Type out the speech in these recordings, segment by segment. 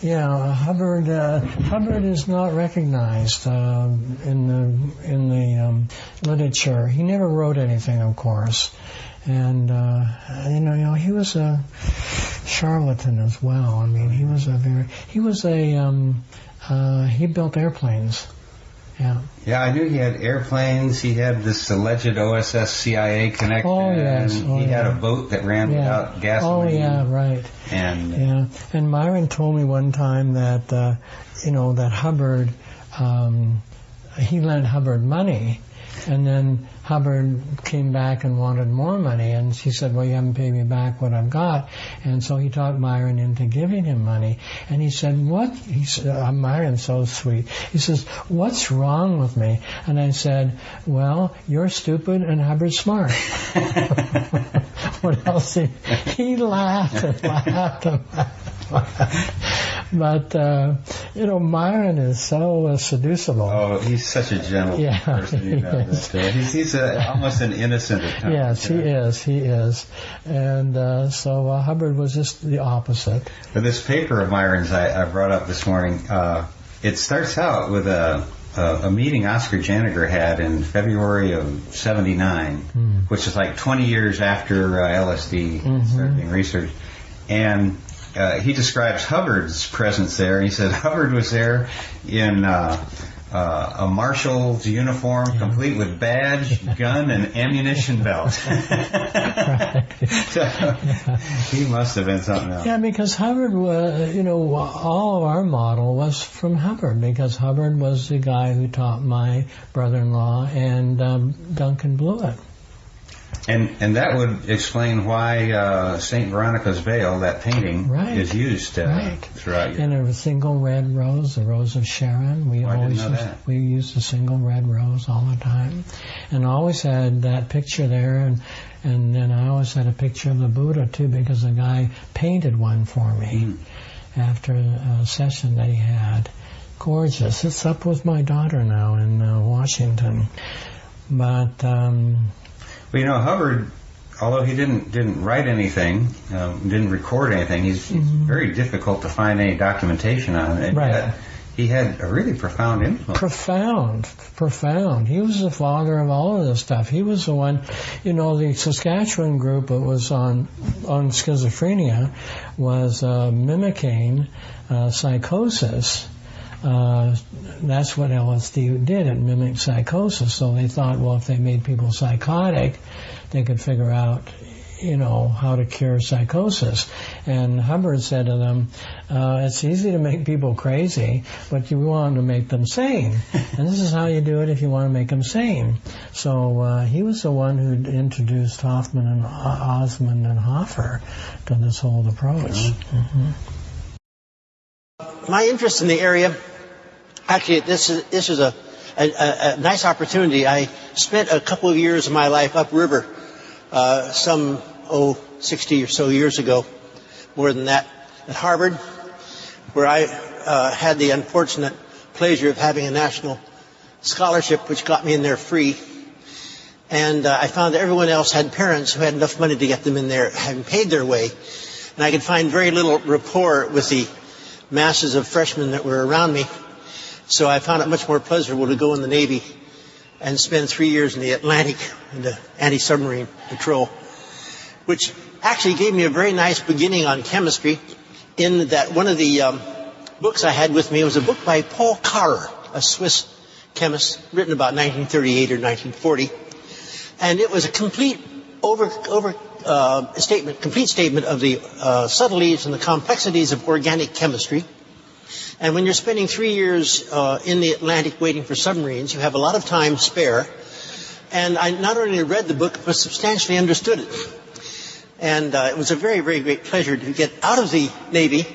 Yeah, Hubbard is not recognized in the literature. He never wrote anything, of course, and he was a charlatan as well. I mean, he built airplanes. Yeah. Yeah, I knew he had airplanes. He had this alleged OSS CIA connection. Oh, yes. He had a boat that ran without gasoline. Oh, yeah, right. And Myron told me one time that, that Hubbard, he lent Hubbard money, and then Hubbard came back and wanted more money, and she said, well, you haven't paid me back what I've got. And so he talked Myron into giving him money. And he said, what? He said, Myron's so sweet. He says, what's wrong with me? And I said, well, you're stupid and Hubbard's smart. What else? He laughed and laughed and laughed. But, Myron is so seducible. Oh, he's such a gentle person. He's almost an innocent at times. Yes, he is. And so Hubbard was just the opposite. But this paper of Myron's I brought up this morning, it starts out with a meeting Oscar Janiger had in February of '79, which is like 20 years after LSD started being researched. And he describes Hubbard's presence there. He said Hubbard was there in a marshal's uniform, complete with badge, gun, and ammunition belt. So, he must have been something else. Yeah, because Hubbard was, all of our model was from Hubbard, because Hubbard was the guy who taught my brother-in-law and Duncan Blewett. And that would explain why St. Veronica's Veil, that painting, is used throughout your... And a single red rose, the Rose of Sharon. We used a single red rose all the time. And I always had that picture there, and then I always had a picture of the Buddha, too, because a guy painted one for me after a session that he had. Gorgeous. It's up with my daughter now in Washington. But... Well, Hubbard, although he didn't write anything, didn't record anything, he's very difficult to find any documentation on. And yet he had a really profound influence. Profound. He was the father of all of this stuff. He was the one, the Saskatchewan group that was on schizophrenia was mimicking psychosis. That's what LSD did. It mimicked psychosis. So they thought, well, if they made people psychotic, they could figure out, how to cure psychosis. And Hubbard said to them, it's easy to make people crazy, but you want to make them sane. And this is how you do it if you want to make them sane. So he was the one who introduced Hoffman and Osmond and Hoffer to this whole approach. My interest in the area, actually, this is a nice opportunity. I spent a couple of years of my life upriver, 60 or so years ago, more than that, at Harvard, where I had the unfortunate pleasure of having a national scholarship, which got me in there free. And I found that everyone else had parents who had enough money to get them in there, having paid their way. And I could find very little rapport with the masses of freshmen that were around me. So I found it much more pleasurable to go in the Navy and spend 3 years in the Atlantic in the anti-submarine patrol, which actually gave me a very nice beginning on chemistry, in that one of the books I had with me was a book by Paul Karrer, a Swiss chemist, written about 1938 or 1940. And it was a complete statement of the subtleties and the complexities of organic chemistry. And when you're spending 3 years in the Atlantic waiting for submarines, you have a lot of time spare. And I not only read the book, but substantially understood it. And it was a very, very great pleasure to get out of the Navy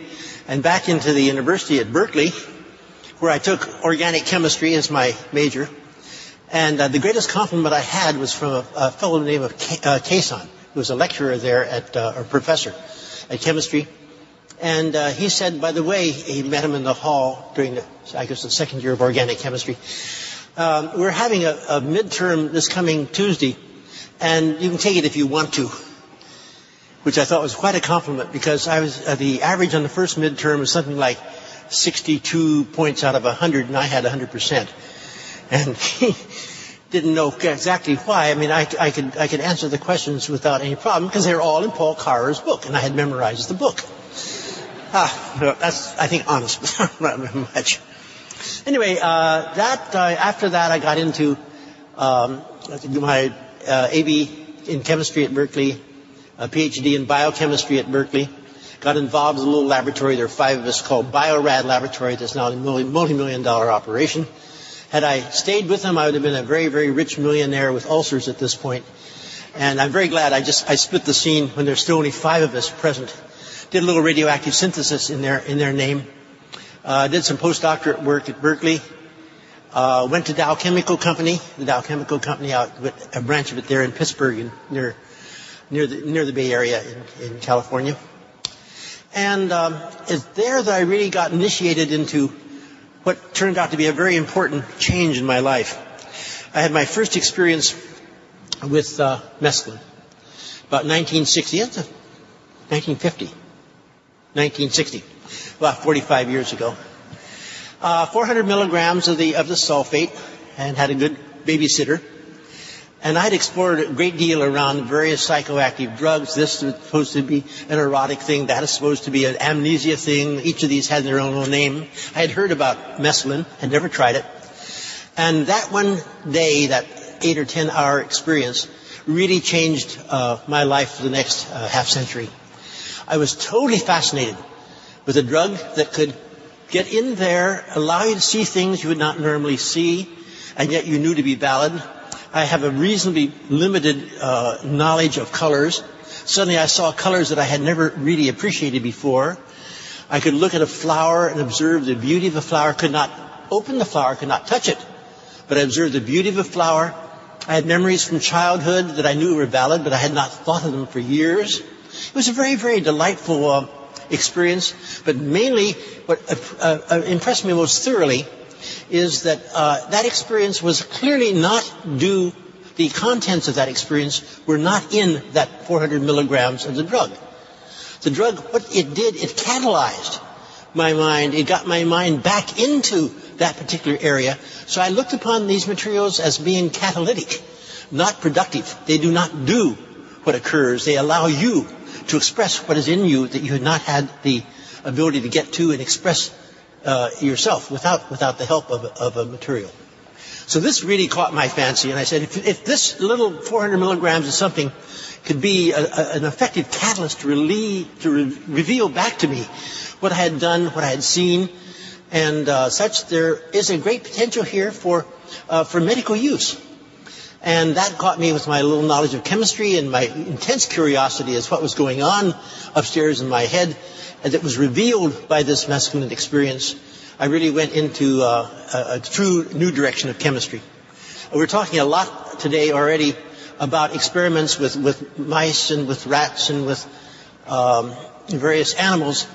and back into the university at Berkeley, where I took organic chemistry as my major. And the greatest compliment I had was from a fellow named Cason, who was a lecturer there or professor at chemistry. And he said, by the way, he met him in the hall during the second year of organic chemistry. We're having a midterm this coming Tuesday, and you can take it if you want to. which I thought was quite a compliment because I was the average on the first midterm was something like 62 points out of 100, and I had 100%. And he didn't know exactly why. I mean, I could answer the questions without any problem because they were all in Paul Carrer's book, and I had memorized the book. That's, I think, honest, not much. Anyway, after that, I got into my AB in chemistry at Berkeley, a PhD in biochemistry at Berkeley. Got involved in a little laboratory. There were 5 of us called Biorad Laboratory. That's now a multi-million-dollar operation. Had I stayed with them, I would have been a very, very rich millionaire with ulcers at this point. And I'm very glad I split the scene when there's still only 5 of us present. Did a little radioactive synthesis in their name. Did some postdoctorate work at Berkeley. Went to Dow Chemical Company. The Dow Chemical Company out with a branch of it there in Pittsburgh, near the Bay Area in California. And it's there that I really got initiated into what turned out to be a very important change in my life. I had my first experience with mescaline. About 1960, about 45 years ago. 400 milligrams of the sulfate, and had a good babysitter. And I'd explored a great deal around various psychoactive drugs. This is supposed to be an erotic thing. That is supposed to be an amnesia thing. Each of these had their own name. I had heard about mescaline, had never tried it. And that one day, that 8 or 10 hour experience, really changed my life for the next half century. I was totally fascinated with a drug that could get in there, allow you to see things you would not normally see, and yet you knew to be valid. I have a reasonably limited knowledge of colors. Suddenly I saw colors that I had never really appreciated before. I could look at a flower and observe the beauty of a flower, could not open the flower, could not touch it, but I observed the beauty of a flower. I had memories from childhood that I knew were valid, but I had not thought of them for years. It was a very, very delightful experience, but mainly what impressed me most thoroughly is that that experience was clearly not due, the contents of that experience were not in that 400 milligrams of the drug. The drug, what it did, it catalyzed my mind. It got my mind back into that particular area. So I looked upon these materials as being catalytic, not productive. They do not do what occurs. They allow you to express what is in you that you had not had the ability to get to and express yourself without the help of a material. So this really caught my fancy, and I said, if this little 400 milligrams of something could be an effective catalyst to reveal back to me what I had done, what I had seen, and such, there is a great potential here for medical use. And that caught me with my little knowledge of chemistry and my intense curiosity as what was going on upstairs in my head. As it was revealed by this mescaline experience, I really went into a true new direction of chemistry. We're talking a lot today already about experiments with mice and with rats and with various animals.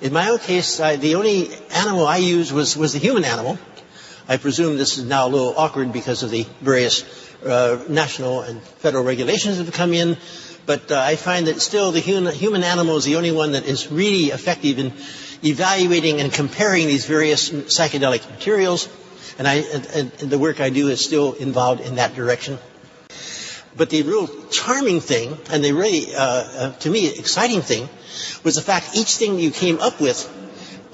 In my own case, the only animal I used was the human animal. I presume this is now a little awkward because of the various national and federal regulations that have come in. But I find that still the human animal is the only one that is really effective in evaluating and comparing these various psychedelic materials. And the work I do is still involved in that direction. But the real charming thing, and the really, to me, exciting thing, was the fact each thing you came up with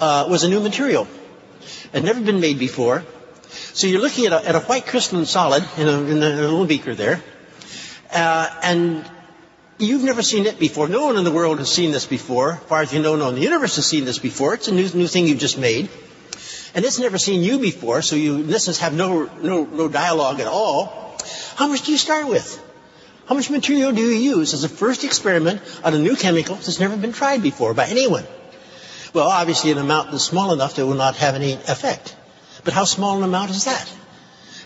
was a new material. It had never been made before. So you're looking at a white crystalline solid in a little beaker there, and you've never seen it before. No one in the world has seen this before. As far as you know, no one in the universe has seen this before. It's a new thing you've just made. And it's never seen you before, so you, in essence, have no dialogue at all. How much do you start with? How much material do you use as a first experiment on a new chemical that's never been tried before by anyone? Well, obviously an amount that's small enough that it will not have any effect. But how small an amount is that?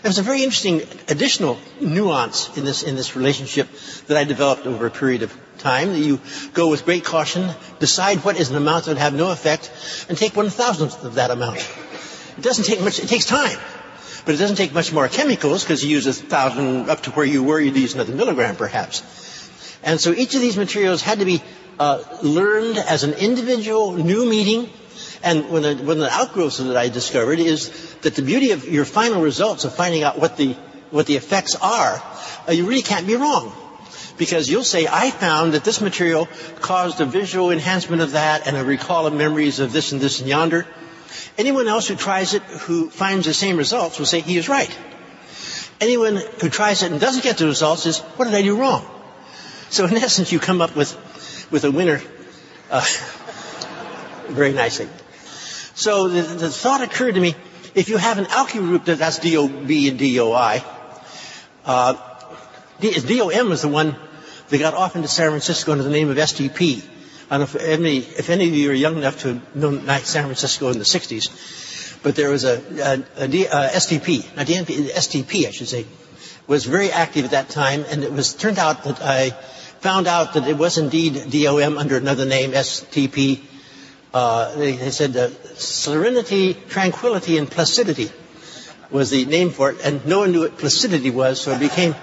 There's a very interesting additional nuance in this relationship that I developed over a period of time, that you go with great caution, decide what is an amount that would have no effect, and take 1/1000th of that amount. It doesn't take much, it takes time, but it doesn't take much more chemicals because you use 1,000 up to where you were, you'd use another milligram perhaps. And so each of these materials had to be learned as an individual new meeting. And one of the outgrowths that I discovered is that the beauty of your final results of finding out what the effects are, you really can't be wrong. Because you'll say, I found that this material caused a visual enhancement of that and a recall of memories of this and this and yonder. Anyone else who tries it, who finds the same results, will say he is right. Anyone who tries it and doesn't get the results says, what did I do wrong? So in essence, you come up with a winner very nicely. So the thought occurred to me, if you have an alkyl group that's DOB and DOI, DOM was the one that got off into San Francisco under the name of STP. I don't know if any of you are young enough to have known San Francisco in the 60s, but there was a STP, not DNP, STP I should say, was very active at that time, and it was turned out that I found out that it was indeed DOM under another name, STP. They said serenity, tranquility, and placidity was the name for it, and no one knew what placidity was, so it became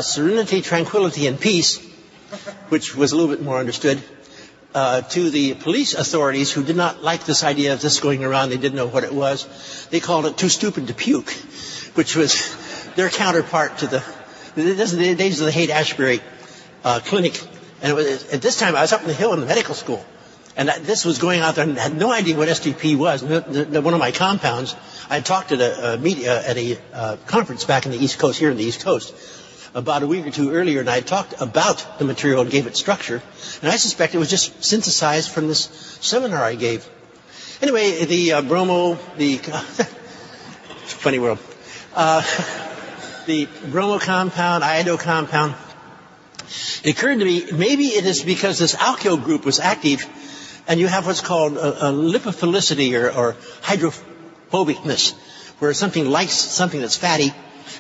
serenity, tranquility, and peace, which was a little bit more understood. To the police authorities who did not like this idea of this going around, they didn't know what it was. They called it too stupid to puke, which was their counterpart to the days of the Haight-Ashbury clinic. And it was, at this time, I was up in the hill in the medical school. And this was going out there and had no idea what STP was. One of my compounds, I had talked at a conference back in the East Coast, here in the East Coast, about a week or two earlier, and I had talked about the material and gave it structure. And I suspect it was just synthesized from this seminar I gave. Anyway, the bromo, funny world. The bromo compound, iodo compound, it occurred to me, maybe it is because this alkyl group was active, and you have what's called a lipophilicity or hydrophobicness, where something likes something that's fatty.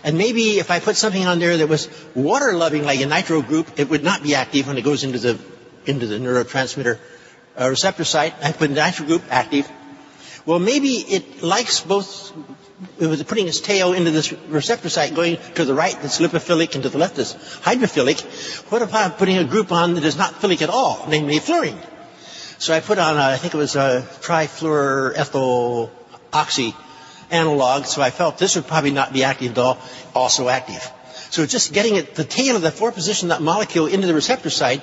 And maybe if I put something on there that was water-loving, like a nitro group, it would not be active when it goes into the neurotransmitter receptor site. I put the nitro group active. Well, maybe it likes both. It was putting its tail into this receptor site, going to the right that's lipophilic and to the left that's hydrophilic. What about putting a group on that is not philic at all, namely fluorine? So I put on, I think it was a trifluoroethyl oxy analog, so I felt this would probably not be active at all, also active. So just getting the tail of the 4-position that molecule into the receptor site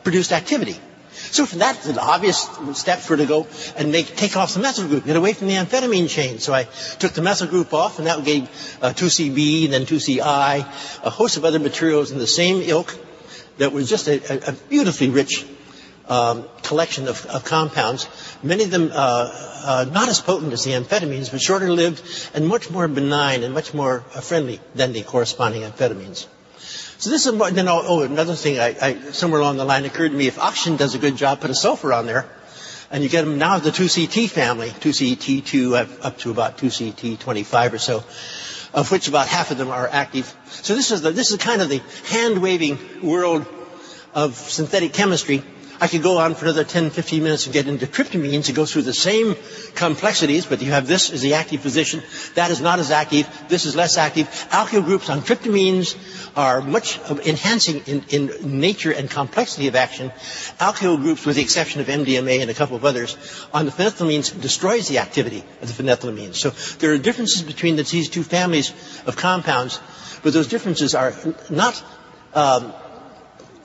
produced activity. So from that, the obvious steps were to go and take off the methyl group, get away from the amphetamine chain. So I took the methyl group off, and that gave 2CB and then 2CI, a host of other materials in the same ilk that was just a beautifully rich collection of compounds, many of them not as potent as the amphetamines, but shorter lived and much more benign and much more friendly than the corresponding amphetamines. So this is then. Another thing, somewhere along the line occurred to me: if oxygen does a good job, put a sulfur on there, and you get them now the 2CT family, 2CT2 up to about 2CT25 or so, of which about half of them are active. So this is kind of the hand-waving world of synthetic chemistry. I could go on for another 10, 15 minutes and get into tryptamines and go through the same complexities, but you have this is the active position, that is not as active, this is less active. Alkyl groups on tryptamines are much enhancing in nature and complexity of action. Alkyl groups, with the exception of MDMA and a couple of others, on the phenethylamines destroys the activity of the phenethylamines. So there are differences between these two families of compounds, but those differences are not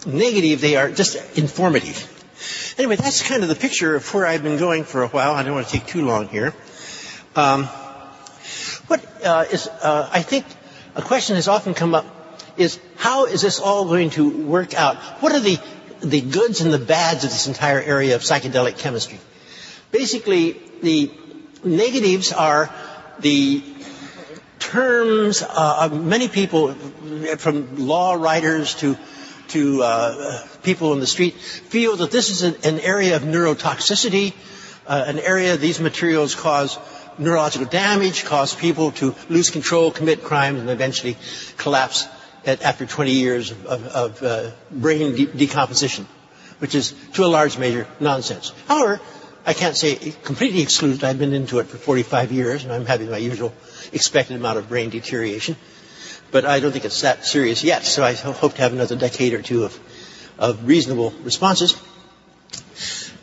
negative, they are just informative. Anyway, that's kind of the picture of where I've been going for a while. I don't want to take too long here. I think a question has often come up is, how is this all going to work out? What are the goods and the bads of this entire area of psychedelic chemistry? Basically, the negatives are the terms of many people, from law writers to people in the street, feel that this is an area of neurotoxicity, an area these materials cause neurological damage, cause people to lose control, commit crimes, and eventually collapse after 20 years of brain decomposition, which is, to a large measure, nonsense. However, I can't say completely excluded. I've been into it for 45 years, and I'm having my usual expected amount of brain deterioration. But I don't think it's that serious yet, so I hope to have another decade or two of of reasonable responses.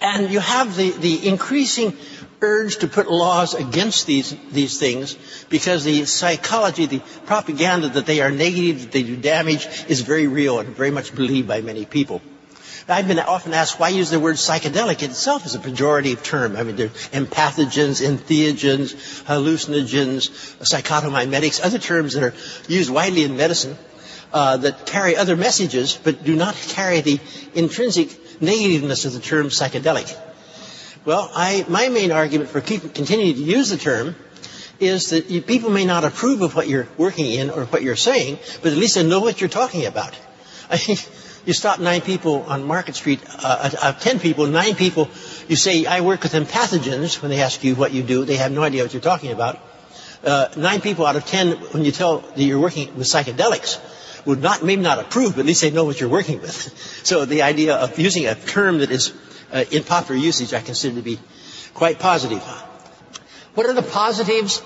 And you have the increasing urge to put laws against these things because the psychology, the propaganda that they are negative, that they do damage, is very real and very much believed by many people. I've been often asked, why use the word psychedelic? It itself is a pejorative term. I mean, there's empathogens, entheogens, hallucinogens, psychotomimetics, other terms that are used widely in medicine that carry other messages but do not carry the intrinsic negativeness of the term psychedelic. Well, my main argument for continuing to use the term is that people may not approve of what you're working in or what you're saying, but at least they know what you're talking about. You stop 9 people on Market Street, 10 people, 9 people, you say, I work with empathogens. When they ask you what you do, they have no idea what you're talking about. 9 people out of 10, when you tell that you're working with psychedelics, would maybe not approve, but at least they know what you're working with. So the idea of using a term that is in popular usage, I consider to be quite positive. What are the positives?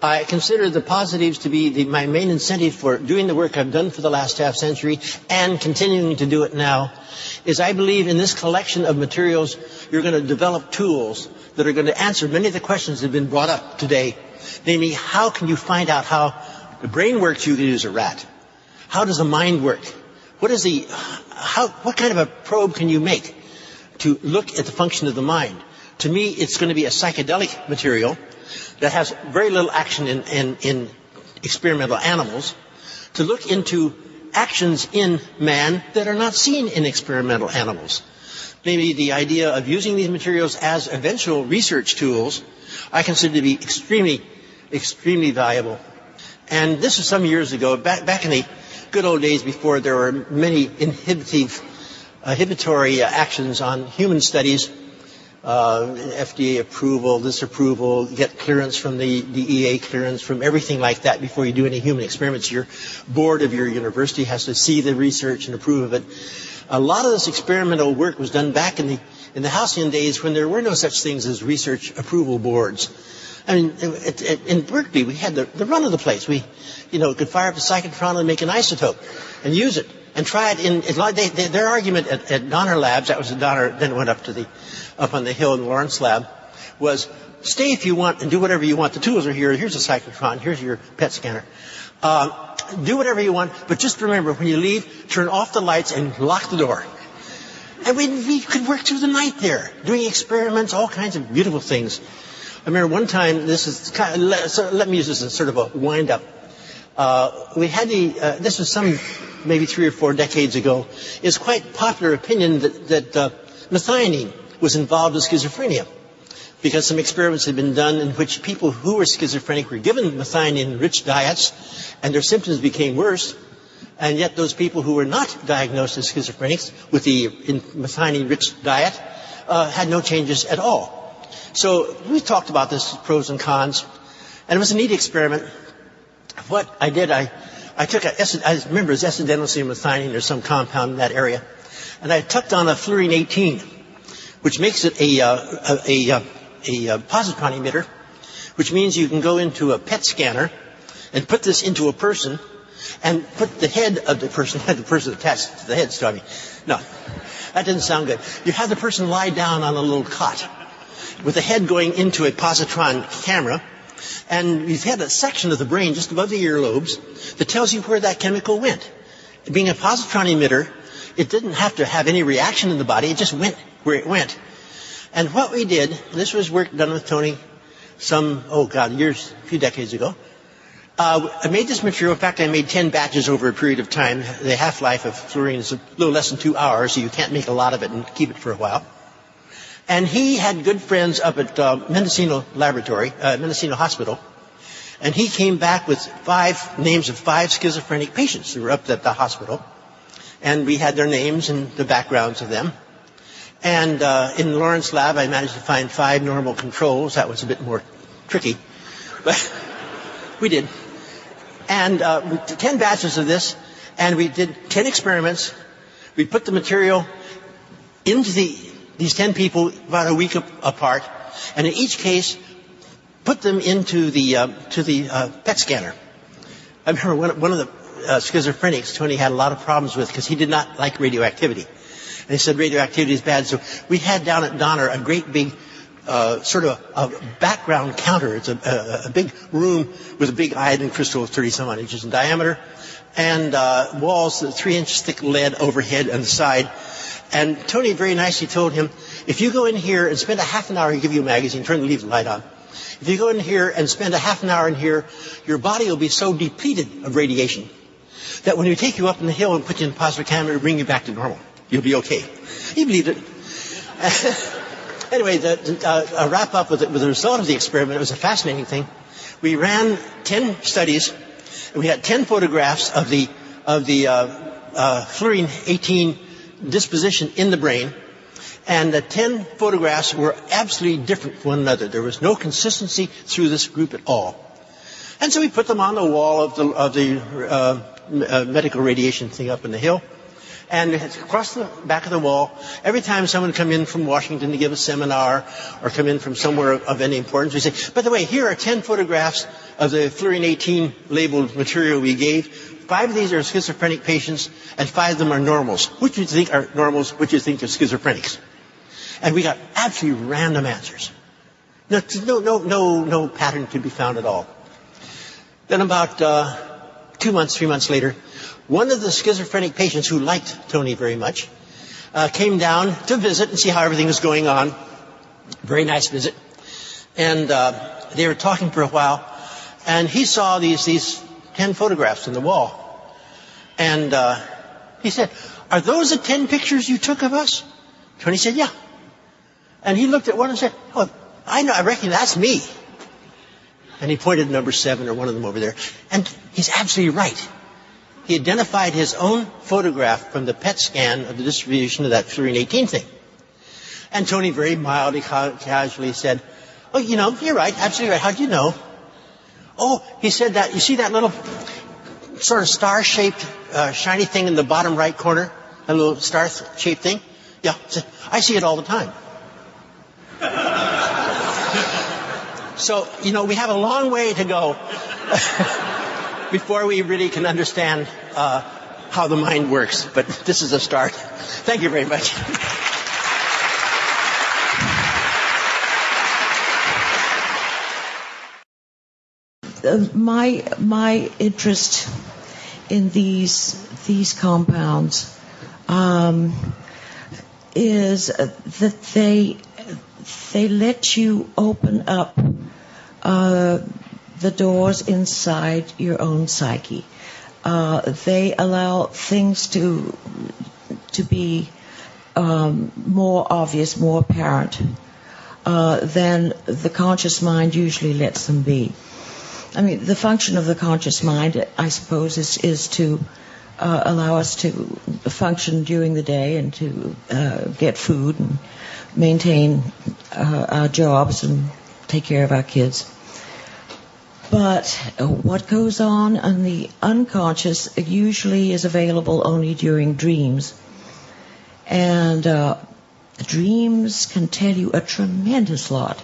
I consider the positives to be my main incentive for doing the work I've done for the last half century and continuing to do it now, is I believe in this collection of materials you're going to develop tools that are going to answer many of the questions that have been brought up today. Namely, how can you find out how the brain works you can use a rat? How does the mind work? What kind of a probe can you make to look at the function of the mind? To me, it's going to be a psychedelic material that has very little action in experimental animals, to look into actions in man that are not seen in experimental animals. Maybe the idea of using these materials as eventual research tools, I consider to be extremely, extremely valuable. And this was some years ago, back in the good old days before there were many inhibitory actions on human studies, FDA approval, disapproval, get clearance from the DEA, clearance from everything like that before you do any human experiments. Your board of your university has to see the research and approve of it. A lot of this experimental work was done back in the halcyon days when there were no such things as research approval boards. I mean, in Berkeley, we had the run of the place. We, could fire up a cyclotron and make an isotope and use it and try it their argument at Donner Labs, that was the Donner, then it went up on the hill in the Lawrence Lab, was stay if you want and do whatever you want. The tools are here. Here's a cyclotron. Here's your PET scanner. Do whatever you want, but just remember, when you leave, turn off the lights and lock the door. And we could work through the night there, doing experiments, all kinds of beautiful things. I remember one time, let me use this as sort of a wind-up. We had this was maybe 3 or 4 decades ago. It's quite popular opinion that methionine was involved with schizophrenia, because some experiments had been done in which people who were schizophrenic were given methionine-rich diets, and their symptoms became worse, and yet those people who were not diagnosed as schizophrenics with the methionine-rich diet had no changes at all. So we talked about this, pros and cons, and it was a neat experiment. What I did, I took I remember it was S-adenosine or some compound in that area, and I tucked on a fluorine 18, which makes it a positron emitter, which means you can go into a PET scanner and put this into a person and put the head of the person attached to the head. So, no, that didn't sound good. You have the person lie down on a little cot with the head going into a positron camera, and you've had a section of the brain just above the earlobes that tells you where that chemical went. Being a positron emitter, it didn't have to have any reaction in the body. It just went where it went. And what we did, this was work done with Tony a few decades ago. I made this material. In fact, I made 10 batches over a period of time. The half-life of fluorine is a little less than 2 hours, so you can't make a lot of it and keep it for a while. And he had good friends up at Mendocino Hospital, and he came back with names of 5 schizophrenic patients who were up at the hospital, and we had their names and the backgrounds of them. And in the Lawrence Lab, I managed to find 5 normal controls. That was a bit more tricky, but we did. And 10 batches of this, and we did 10 experiments. We put the material into these 10 people about a week apart, and in each case, put them into the PET scanner. I remember one of schizophrenics Tony had a lot of problems with because he did not like radioactivity. And he said radioactivity is bad. So we had down at Donner a great big sort of a background counter. It's a big room with a big iodine crystal of 30-some-odd inches in diameter, and walls 3 inches thick lead overhead and the side. And Tony very nicely told him, if you go in here and spend a half an hour, he'll give you a magazine, leave the light on. If you go in here and spend a half an hour in here, your body will be so depleted of radiation that when we take you up in the hill and put you in a positive camera, it'll bring you back to normal. You'll be okay. He believed it. Anyway, to wrap up with the result of the experiment, it was a fascinating thing. We ran 10 studies, and we had 10 photographs of the fluorine-18 disposition in the brain, and the 10 photographs were absolutely different from one another. There was no consistency through this group at all. And so we put them on the wall of the medical radiation thing up in the hill. And across the back of the wall, every time someone would come in from Washington to give a seminar or come in from somewhere of any importance, we say, by the way, here are 10 photographs of the fluorine-18 labeled material we gave. 5 of these are schizophrenic patients, and 5 of them are normals. Which do you think are normals? Which do you think are schizophrenics? And we got absolutely random answers. No pattern could be found at all. Then about 3 months later, one of the schizophrenic patients who liked Tony very much came down to visit and see how everything was going on. Very nice visit. And they were talking for a while, and he saw these 10 photographs on the wall. And he said, are those the 10 pictures you took of us? Tony said, yeah. And he looked at one and said, oh, I reckon that's me. And he pointed to number 7 or one of them over there. And he's absolutely right. He identified his own photograph from the PET scan of the distribution of that fluorine-18 thing. And Tony very mildly, casually said, oh, you're right, absolutely right. How'd you know? Oh, he said that, you see that little sort of star-shaped, shiny thing in the bottom right corner? A little star-shaped thing? Yeah, I see it all the time. So, we have a long way to go before we really can understand how the mind works. But this is a start. Thank you very much. My interest in these compounds is that they let you open up the doors inside your own psyche. They allow things to be more obvious, more apparent than the conscious mind usually lets them be. I mean, the function of the conscious mind, I suppose, is to allow us to function during the day and to get food and maintain our jobs and take care of our kids. But what goes on in the unconscious usually is available only during dreams. And dreams can tell you a tremendous lot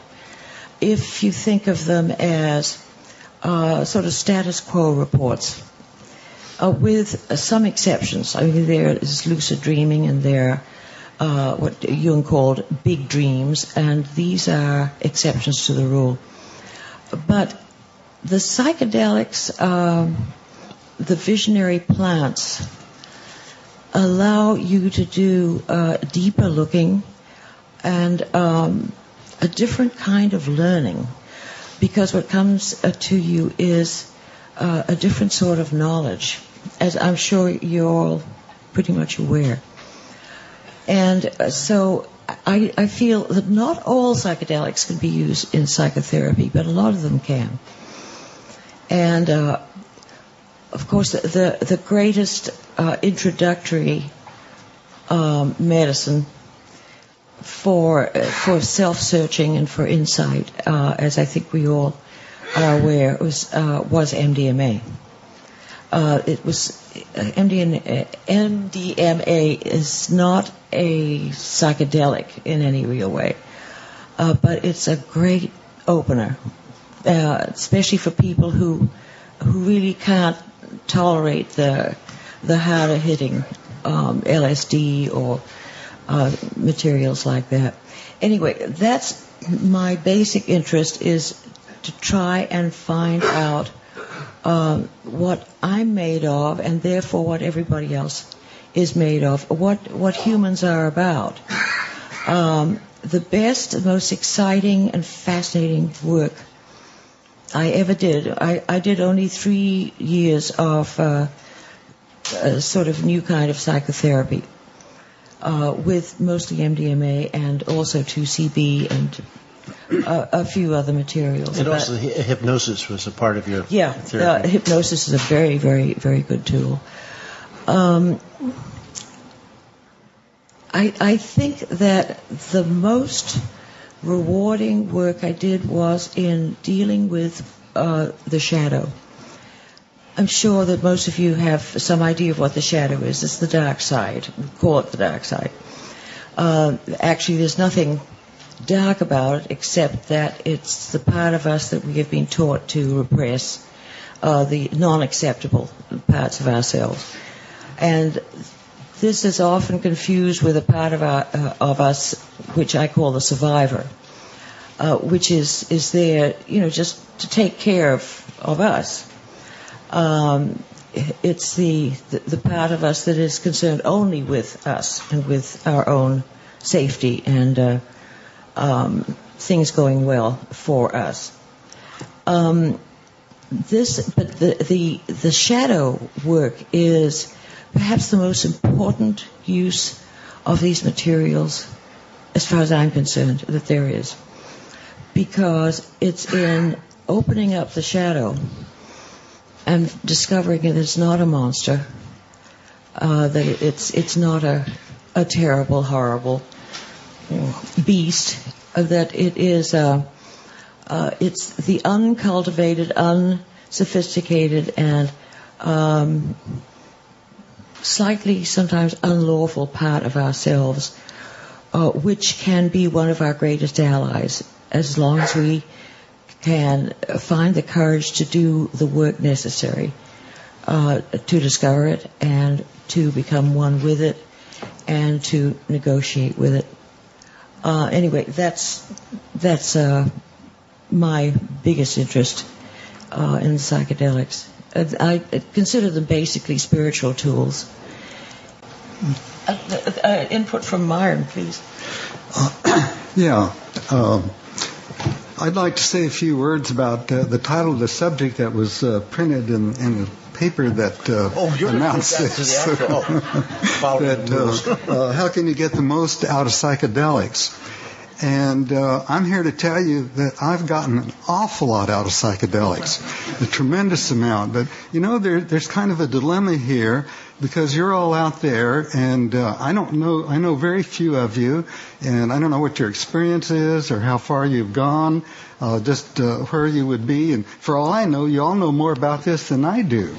if you think of them as sort of status quo reports, with some exceptions. I mean, there is lucid dreaming and there are what Jung called big dreams, and these are exceptions to the rule. But the psychedelics, the visionary plants, allow you to do deeper looking and a different kind of learning, because what comes to you is a different sort of knowledge, as I'm sure you're all pretty much aware. And so I feel that not all psychedelics can be used in psychotherapy, but a lot of them can. And of course, the greatest introductory medicine for self-searching and for insight, as I think we all are aware, was MDMA. MDMA is not a psychedelic in any real way, but it's a great opener, especially for people who really can't tolerate the harder hitting LSD or materials like that. Anyway, that's my basic interest, is to try and find out what I'm made of, and therefore what everybody else is made of, what humans are about. The best, most exciting and fascinating work I ever did, I did only 3 years of a sort of new kind of psychotherapy with mostly MDMA and also 2CB and a few other materials. And also hypnosis was a part of your therapy. Hypnosis is a very, very, very good tool. I think that the most rewarding work I did was in dealing with the shadow. I'm sure that most of you have some idea of what the shadow is. It's the dark side. We call it the dark side. Actually, there's nothing dark about it except that it's the part of us that we have been taught to repress, the non-acceptable parts of ourselves. And this is often confused with a part of us which I call the survivor, which is there, just to take care of us. It's the part of us that is concerned only with us and with our own safety and things going well for us. But the shadow work is perhaps the most important use of these materials, as far as I'm concerned, that there is, because it's in opening up the shadow and discovering that it's not a monster, that it's not a terrible, horrible beast, that it is it's the uncultivated, unsophisticated, and slightly sometimes unlawful part of ourselves, which can be one of our greatest allies, as long as we can find the courage to do the work necessary to discover it and to become one with it and to negotiate with it. Anyway, that's my biggest interest in psychedelics. I consider them basically spiritual tools. Input from Myron, please. I'd like to say a few words about the title of the subject that was printed in the paper that announced this. How can you get the most out of psychedelics? And I'm here to tell you that I've gotten an awful lot out of psychedelics, a tremendous amount. But, there's kind of a dilemma here, because you're all out there, and I know very few of you, and I don't know what your experience is or how far you've gone, just where you would be. And for all I know, you all know more about this than I do.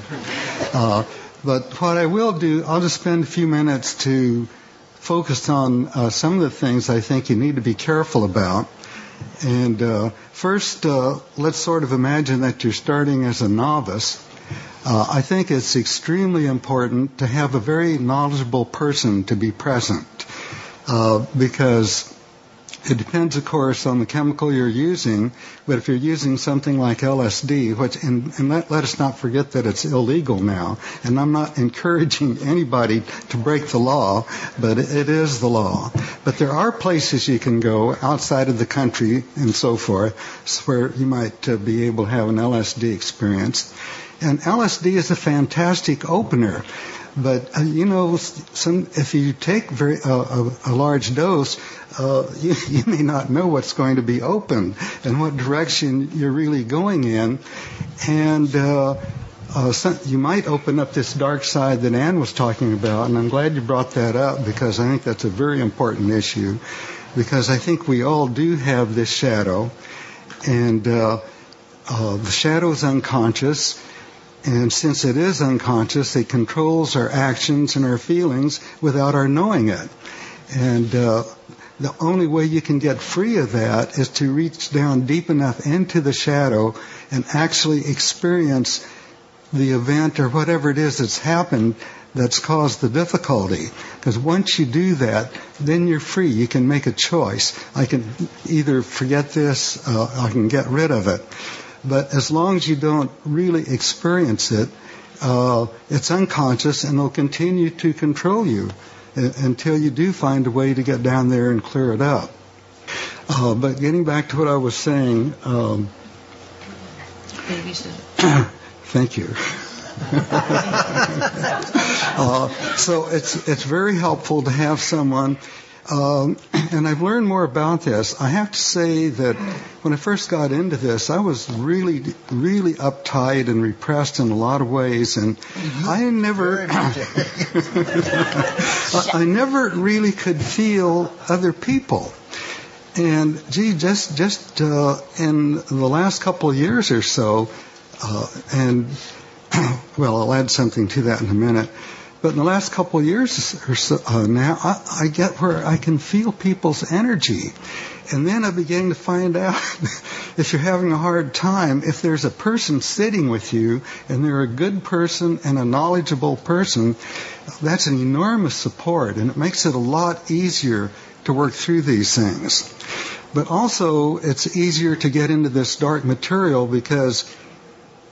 But what I will do, I'll just spend a few minutes to focus on some of the things I think you need to be careful about. And first, let's sort of imagine that you're starting as a novice. I think it's extremely important to have a very knowledgeable person to be present, because it depends, of course, on the chemical you're using. But if you're using something like LSD, and let us not forget that it's illegal now, and I'm not encouraging anybody to break the law, but it is the law. But there are places you can go outside of the country and so forth where you might be able to have an LSD experience. And LSD is a fantastic opener. But, if you take a large dose, you may not know what's going to be open and what direction you're really going in. And you might open up this dark side that Ann was talking about, and I'm glad you brought that up, because I think that's a very important issue, because I think we all do have this shadow, and the shadow is unconscious. And since it is unconscious, it controls our actions and our feelings without our knowing it. And the only way you can get free of that is to reach down deep enough into the shadow and actually experience the event or whatever it is that's happened that's caused the difficulty. Because once you do that, then you're free. You can make a choice. I can either forget this, I can get rid of it. But as long as you don't really experience it, it's unconscious and it'll continue to control you until you do find a way to get down there and clear it up. But getting back to what I was saying, thank you. So it's very helpful to have someone, and I've learned more about this. I have to say that when I first got into this, I was really, really uptight and repressed in a lot of ways, and I never really could feel other people. And gee, just in the last couple of years or so, and well, I'll add something to that in a minute. But in the last couple of years or so now, I get where I can feel people's energy. And then I began to find out if you're having a hard time, if there's a person sitting with you and they're a good person and a knowledgeable person, that's an enormous support. And it makes it a lot easier to work through these things. But also, it's easier to get into this dark material because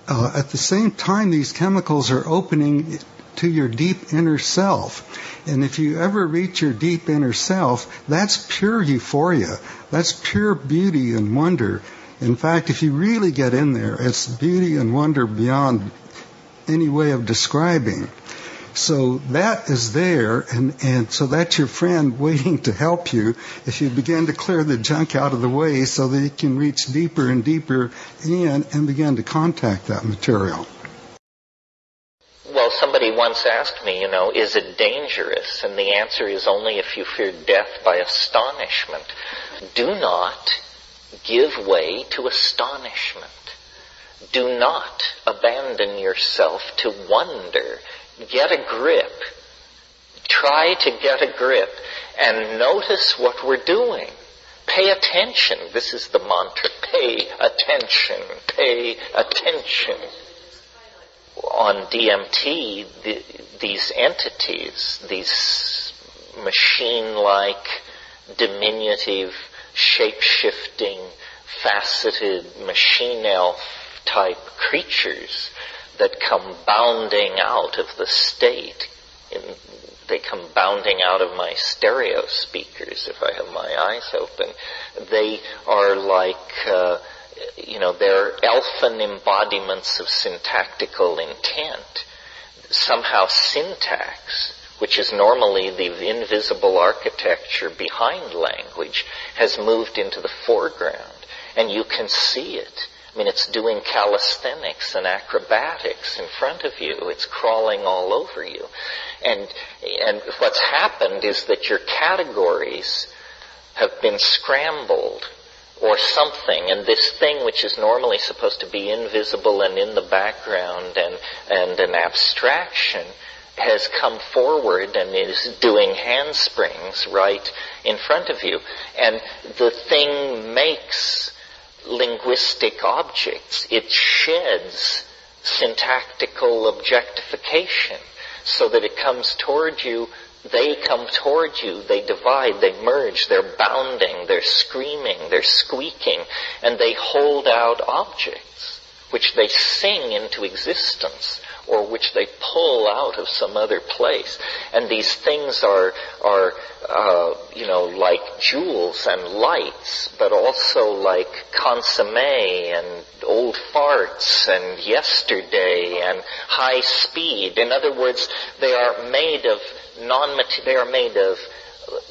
at the same time, these chemicals are opening to your deep inner self. And if you ever reach your deep inner self, that's pure euphoria. That's pure beauty and wonder. In fact, if you really get in there, it's beauty and wonder beyond any way of describing. So that is there, and so that's your friend waiting to help you if you begin to clear the junk out of the way so that you can reach deeper and deeper in and begin to contact that material. Well, somebody once asked me, is it dangerous? And the answer is only if you fear death by astonishment. Do not give way to astonishment. Do not abandon yourself to wonder. Get a grip. Try to get a grip and notice what we're doing. Pay attention. This is the mantra. Pay attention. Pay attention. On DMT, these entities, these machine-like, diminutive, shape-shifting, faceted machine elf-type creatures that come bounding out of the state. They come bounding out of my stereo speakers if I have my eyes open. They are like, they're elfin embodiments of syntactical intent. Somehow syntax, which is normally the invisible architecture behind language, has moved into the foreground. And you can see it. It's doing calisthenics and acrobatics in front of you. It's crawling all over you. And what's happened is that your categories have been scrambled or something, and this thing which is normally supposed to be invisible and in the background and an abstraction has come forward and is doing handsprings right in front of you. And the thing makes linguistic objects. It sheds syntactical objectification so that it comes toward you. They come toward you, they divide, they merge, they're bounding, they're screaming, they're squeaking, and they hold out objects which they sing into existence or which they pull out of some other place. And these things are like jewels and lights, but also like consomme and old farts and yesterday and high speed. In other words, they are made of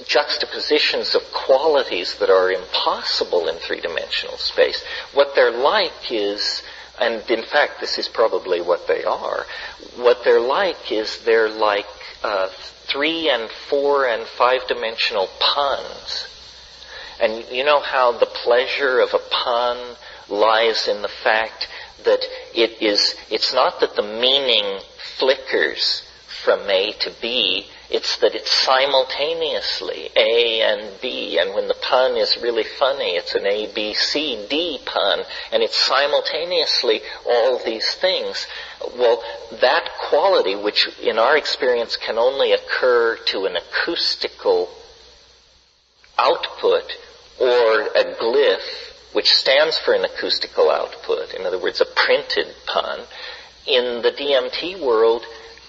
juxtapositions of qualities that are impossible in three-dimensional space. What they're like is, and in fact this is probably what they are, what they're like is they're like 3 and 4 and 5-dimensional puns. And you know how the pleasure of a pun lies in the fact that it's not that the meaning flickers from A to B. It's that it's simultaneously A and B, and when the pun is really funny, it's an A, B, C, D pun, and it's simultaneously all these things. Well, that quality, which in our experience can only occur to an acoustical output or a glyph, which stands for an acoustical output, in other words, a printed pun, in the DMT world,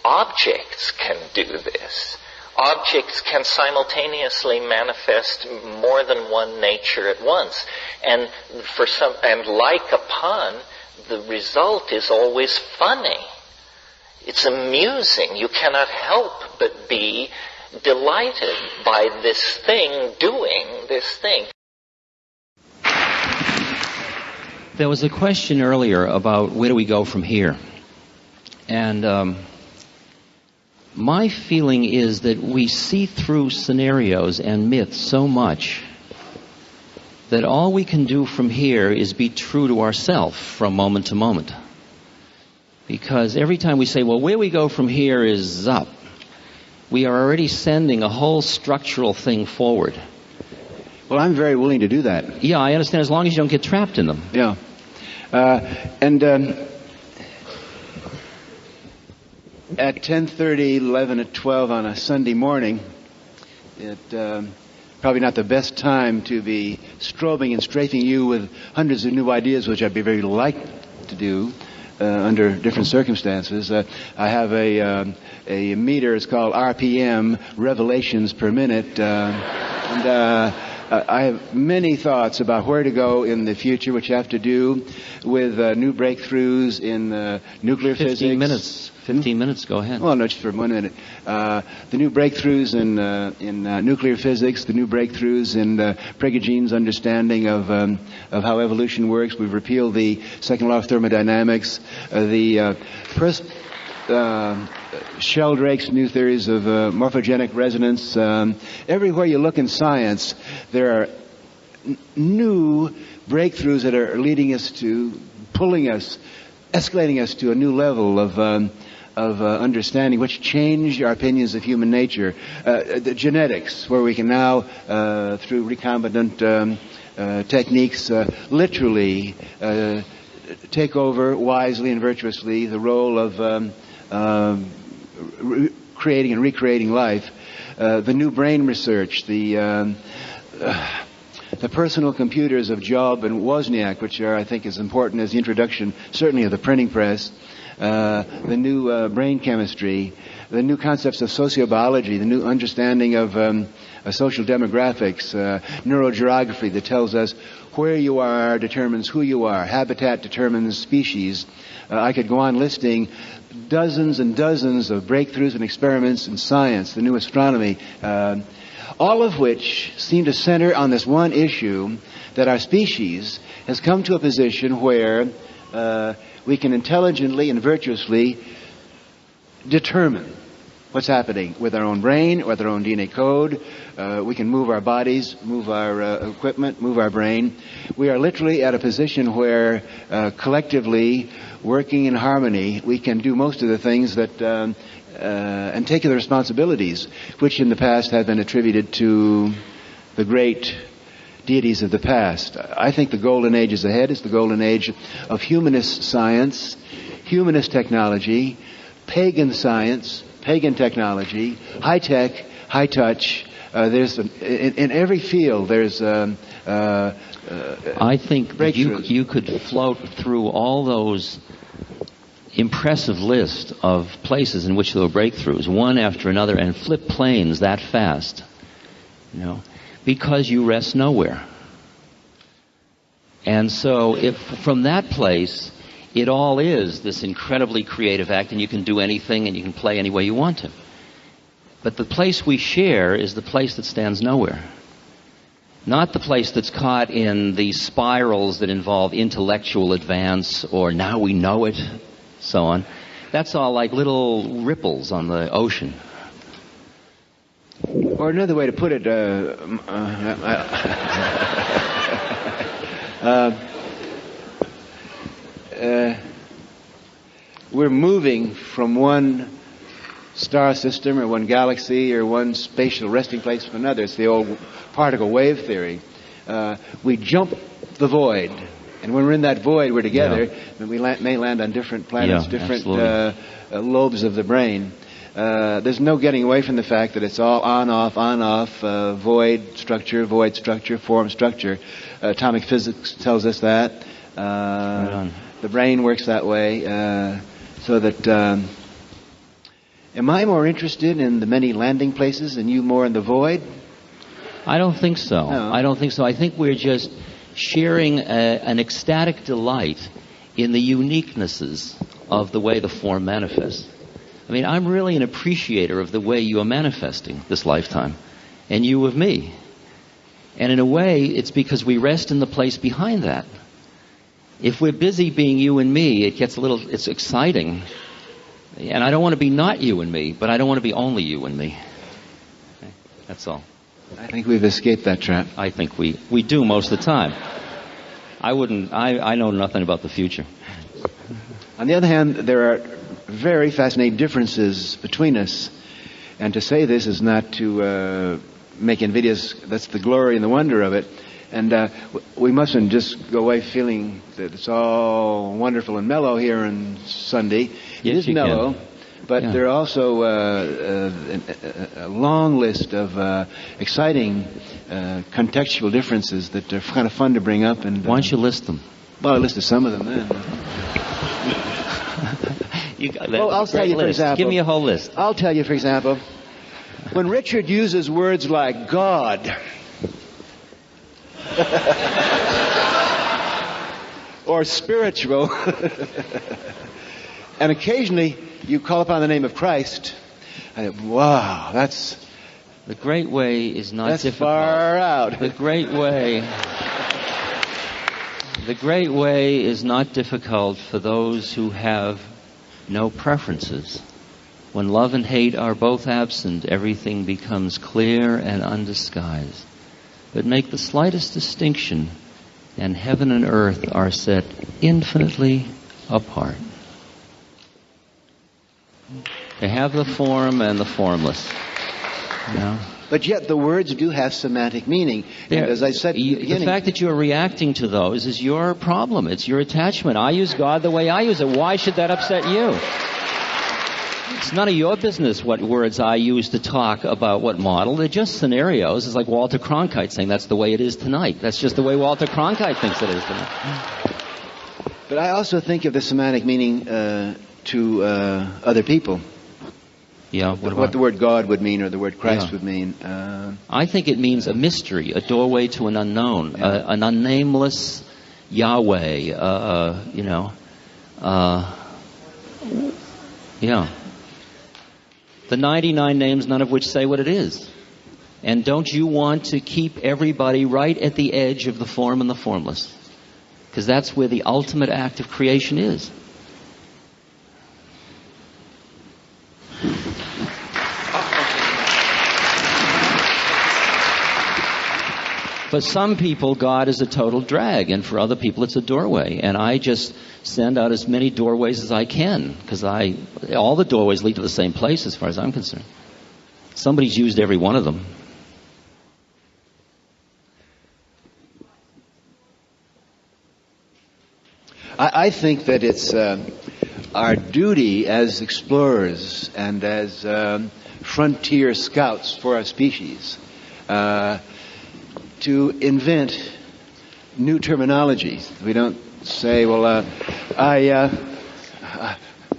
objects can do this. Objects can simultaneously manifest more than one nature at once. And like a pun, the result is always funny. It's amusing. You cannot help but be delighted by this thing doing this thing. There was a question earlier about where do we go from here? And my feeling is that we see through scenarios and myths so much that all we can do from here is be true to ourselves from moment to moment. Because every time we say, well, where we go from here is up, we are already sending a whole structural thing forward. Well, I'm very willing to do that. Yeah, I understand, as long as you don't get trapped in them. Yeah. At 10:30, 11, at 12 on a Sunday morning, probably not the best time to be strobing and strafing you with hundreds of new ideas, which I'd be very like to do under different circumstances. I have a meter. It's called RPM, revelations per minute, and I have many thoughts about where to go in the future, which have to do with new breakthroughs in nuclear physics. 15 minutes, go ahead. Well, no, just for 1 minute. The new breakthroughs in nuclear physics, the new breakthroughs in Prigoghine's understanding of how evolution works. We've repealed the second law of thermodynamics. Sheldrake's new theories of morphogenic resonance. Everywhere you look in science, there are new breakthroughs that are leading us to, pulling us, escalating us to a new level of understanding, which change our opinions of human nature. The genetics, where we can now, through recombinant techniques, literally take over wisely and virtuously the role of creating and recreating life. The new brain research, the personal computers of Job and Wozniak, which are, I think, as important as the introduction, certainly, of the printing press. The new brain chemistry, the new concepts of sociobiology, the new understanding of social demographics, neurogeography that tells us where you are determines who you are. Habitat determines species. I could go on listing dozens and dozens of breakthroughs and experiments in science, the new astronomy, all of which seem to center on this one issue, that our species has come to a position where we can intelligently and virtuously determine what's happening with our own brain, with our own DNA code. We can move our bodies, move our equipment, move our brain. We are literally at a position where collectively, working in harmony, we can do most of the things that and take the responsibilities which in the past have been attributed to the great deities of the past. I think the golden age is ahead. It's the golden age of humanist science, humanist technology, pagan science, pagan technology, high tech, high touch. There's in every field there's I think that you could float through all those impressive list of places in which there were breakthroughs, one after another, and flip planes that fast, because you rest nowhere. And so if from that place, it all is this incredibly creative act, and you can do anything and you can play any way you want to. But the place we share is the place that stands nowhere. Not the place that's caught in these spirals that involve intellectual advance or now we know it, so on. That's all like little ripples on the ocean. Or another way to put it, we're moving from one star system or one galaxy or one spatial resting place from another. It's the old particle wave theory. We jump the void, and when we're in that void, we're together, and we may land on different planets, different lobes of the brain. There's no getting away from the fact that it's all on-off, void structure, form structure. Atomic physics tells us that. The brain works that way, so that... am I more interested in the many landing places and you more in the void? I don't think so. No. I don't think so. I think we're just sharing an ecstatic delight in the uniquenesses of the way the form manifests. I mean, I'm really an appreciator of the way you are manifesting this lifetime, and you of me. And in a way, it's because we rest in the place behind that. If we're busy being you and me, it's exciting. And I don't want to be not you and me, but I don't want to be only you and me. Okay, that's all. I think we've escaped that trap. I think we do most of the time. I know nothing about the future. On the other hand, there are very fascinating differences between us. And to say this is not to make invidious, that's the glory and the wonder of it. And we mustn't just go away feeling that it's all wonderful and mellow here on Sunday. Yes, it is mellow, but there are also a long list of exciting contextual differences that are kind of fun to bring up. And why don't you list them? Well, I listed some of them then. I'll tell you, for example. Give me a whole list. I'll tell you, for example, when Richard uses words like God... or spiritual, and occasionally you call upon the name of Christ, I think, wow, that's... The great way is not that's difficult. Far out. The great way is not difficult for those who have no preferences. When love and hate are both absent, everything becomes clear and undisguised. But make the slightest distinction, and heaven and earth are set infinitely apart. They have the form and the formless. You know? But yet the words do have semantic meaning. And as I said at the beginning... The fact that you're reacting to those is your problem. It's your attachment. I use God the way I use it. Why should that upset you? It's none of your business what words I use to talk about what model. They're just scenarios. It's like Walter Cronkite saying that's the way it is tonight. That's just the way Walter Cronkite thinks it is tonight. But I also think of the semantic meaning to other people. Yeah. What the word God would mean or the word Christ would mean. I think it means a mystery, a doorway to an unknown, an unnameless Yahweh, The 99 names, none of which say what it is. And don't you want to keep everybody right at the edge of the form and the formless? Because that's where the ultimate act of creation is. For some people, God is a total drag, and for other people, it's a doorway. And I just send out as many doorways as I can, because all the doorways lead to the same place as far as I'm concerned. Somebody's used every one of them. I think that it's our duty as explorers and as frontier scouts for our species to invent new terminology. We don't say, well, I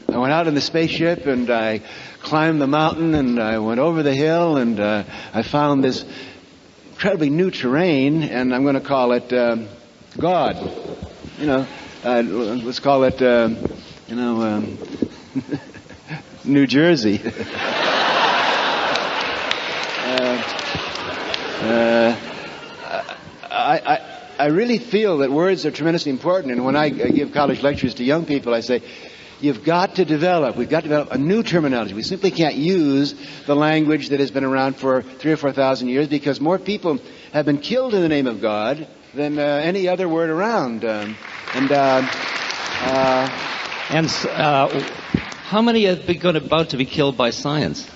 went out in the spaceship and I climbed the mountain and I went over the hill and I found this incredibly new terrain and I'm going to call it God. Let's call it, New Jersey. I really feel that words are tremendously important, and when I give college lectures to young people, I say, we've got to develop a new terminology. We simply can't use the language that has been around for 3,000 or 4,000 years because more people have been killed in the name of God than any other word around. How many have been about to be killed by science?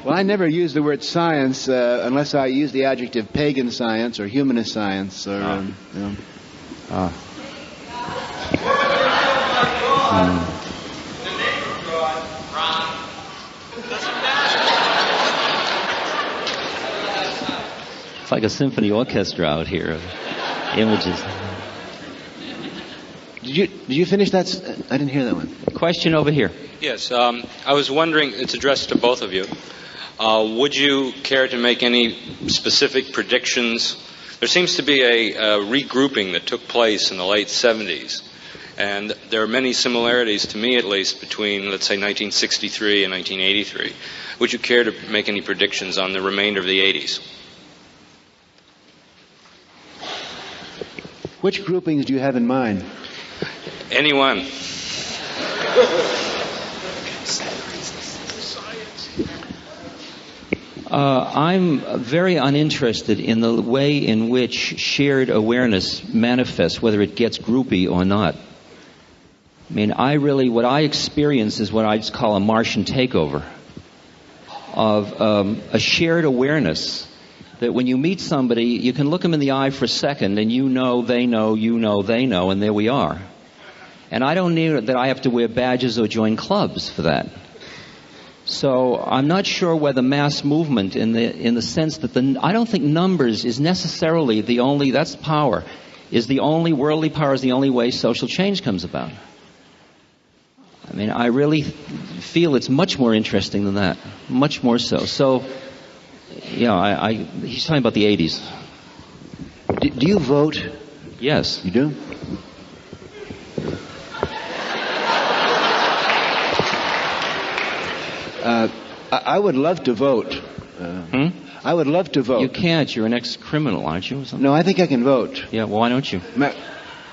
Well, I never use the word science unless I use the adjective pagan science or humanist science or. It's like a symphony orchestra out here of images. Did you finish that? I didn't hear that one. Question over here. Yes, I was wondering, it's addressed to both of you. Would you care to make any specific predictions? There seems to be a regrouping that took place in the late 70s, and there are many similarities, to me at least, between, let's say, 1963 and 1983. Would you care to make any predictions on the remainder of the 80s? Which groupings do you have in mind? Anyone. I'm very uninterested in the way in which shared awareness manifests, whether it gets groupy or not. I mean, what I experience is what I just call a Martian takeover of a shared awareness that when you meet somebody, you can look them in the eye for a second and you know, they know, you know, they know, and there we are. And I don't need that I have to wear badges or join clubs for that. So I'm not sure whether mass movement in the sense that I don't think numbers is necessarily the only, that's power, worldly power is the only way social change comes about. I mean, I really feel it's much more interesting than that, much more so. So, he's talking about the 80s. Do you vote? Yes. You do? I would love to vote. I would love to vote. You can't. You're an ex-criminal, aren't you? Or something? No, I think I can vote. Yeah, well, why don't you? Matter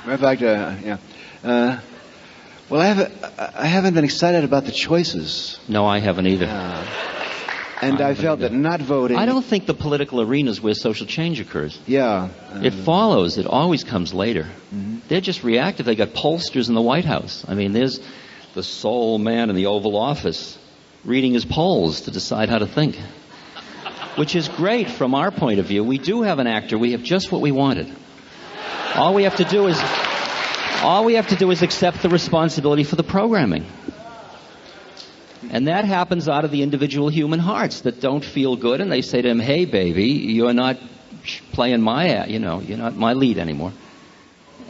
of fact, well, I haven't been excited about the choices. No, I haven't either. And I felt that not voting... I don't think the political arena is where social change occurs. Yeah. It follows. It always comes later. Mm-hmm. They're just reactive. They got pollsters in the White House. I mean, there's the sole man in the Oval Office reading his polls to decide how to think, which is great from our point of view. We do have an actor. We have just what we wanted. All we have to do is accept the responsibility for the programming. And that happens out of the individual human hearts that don't feel good, and they say to him, "Hey, baby, you're not playing you're not my lead anymore."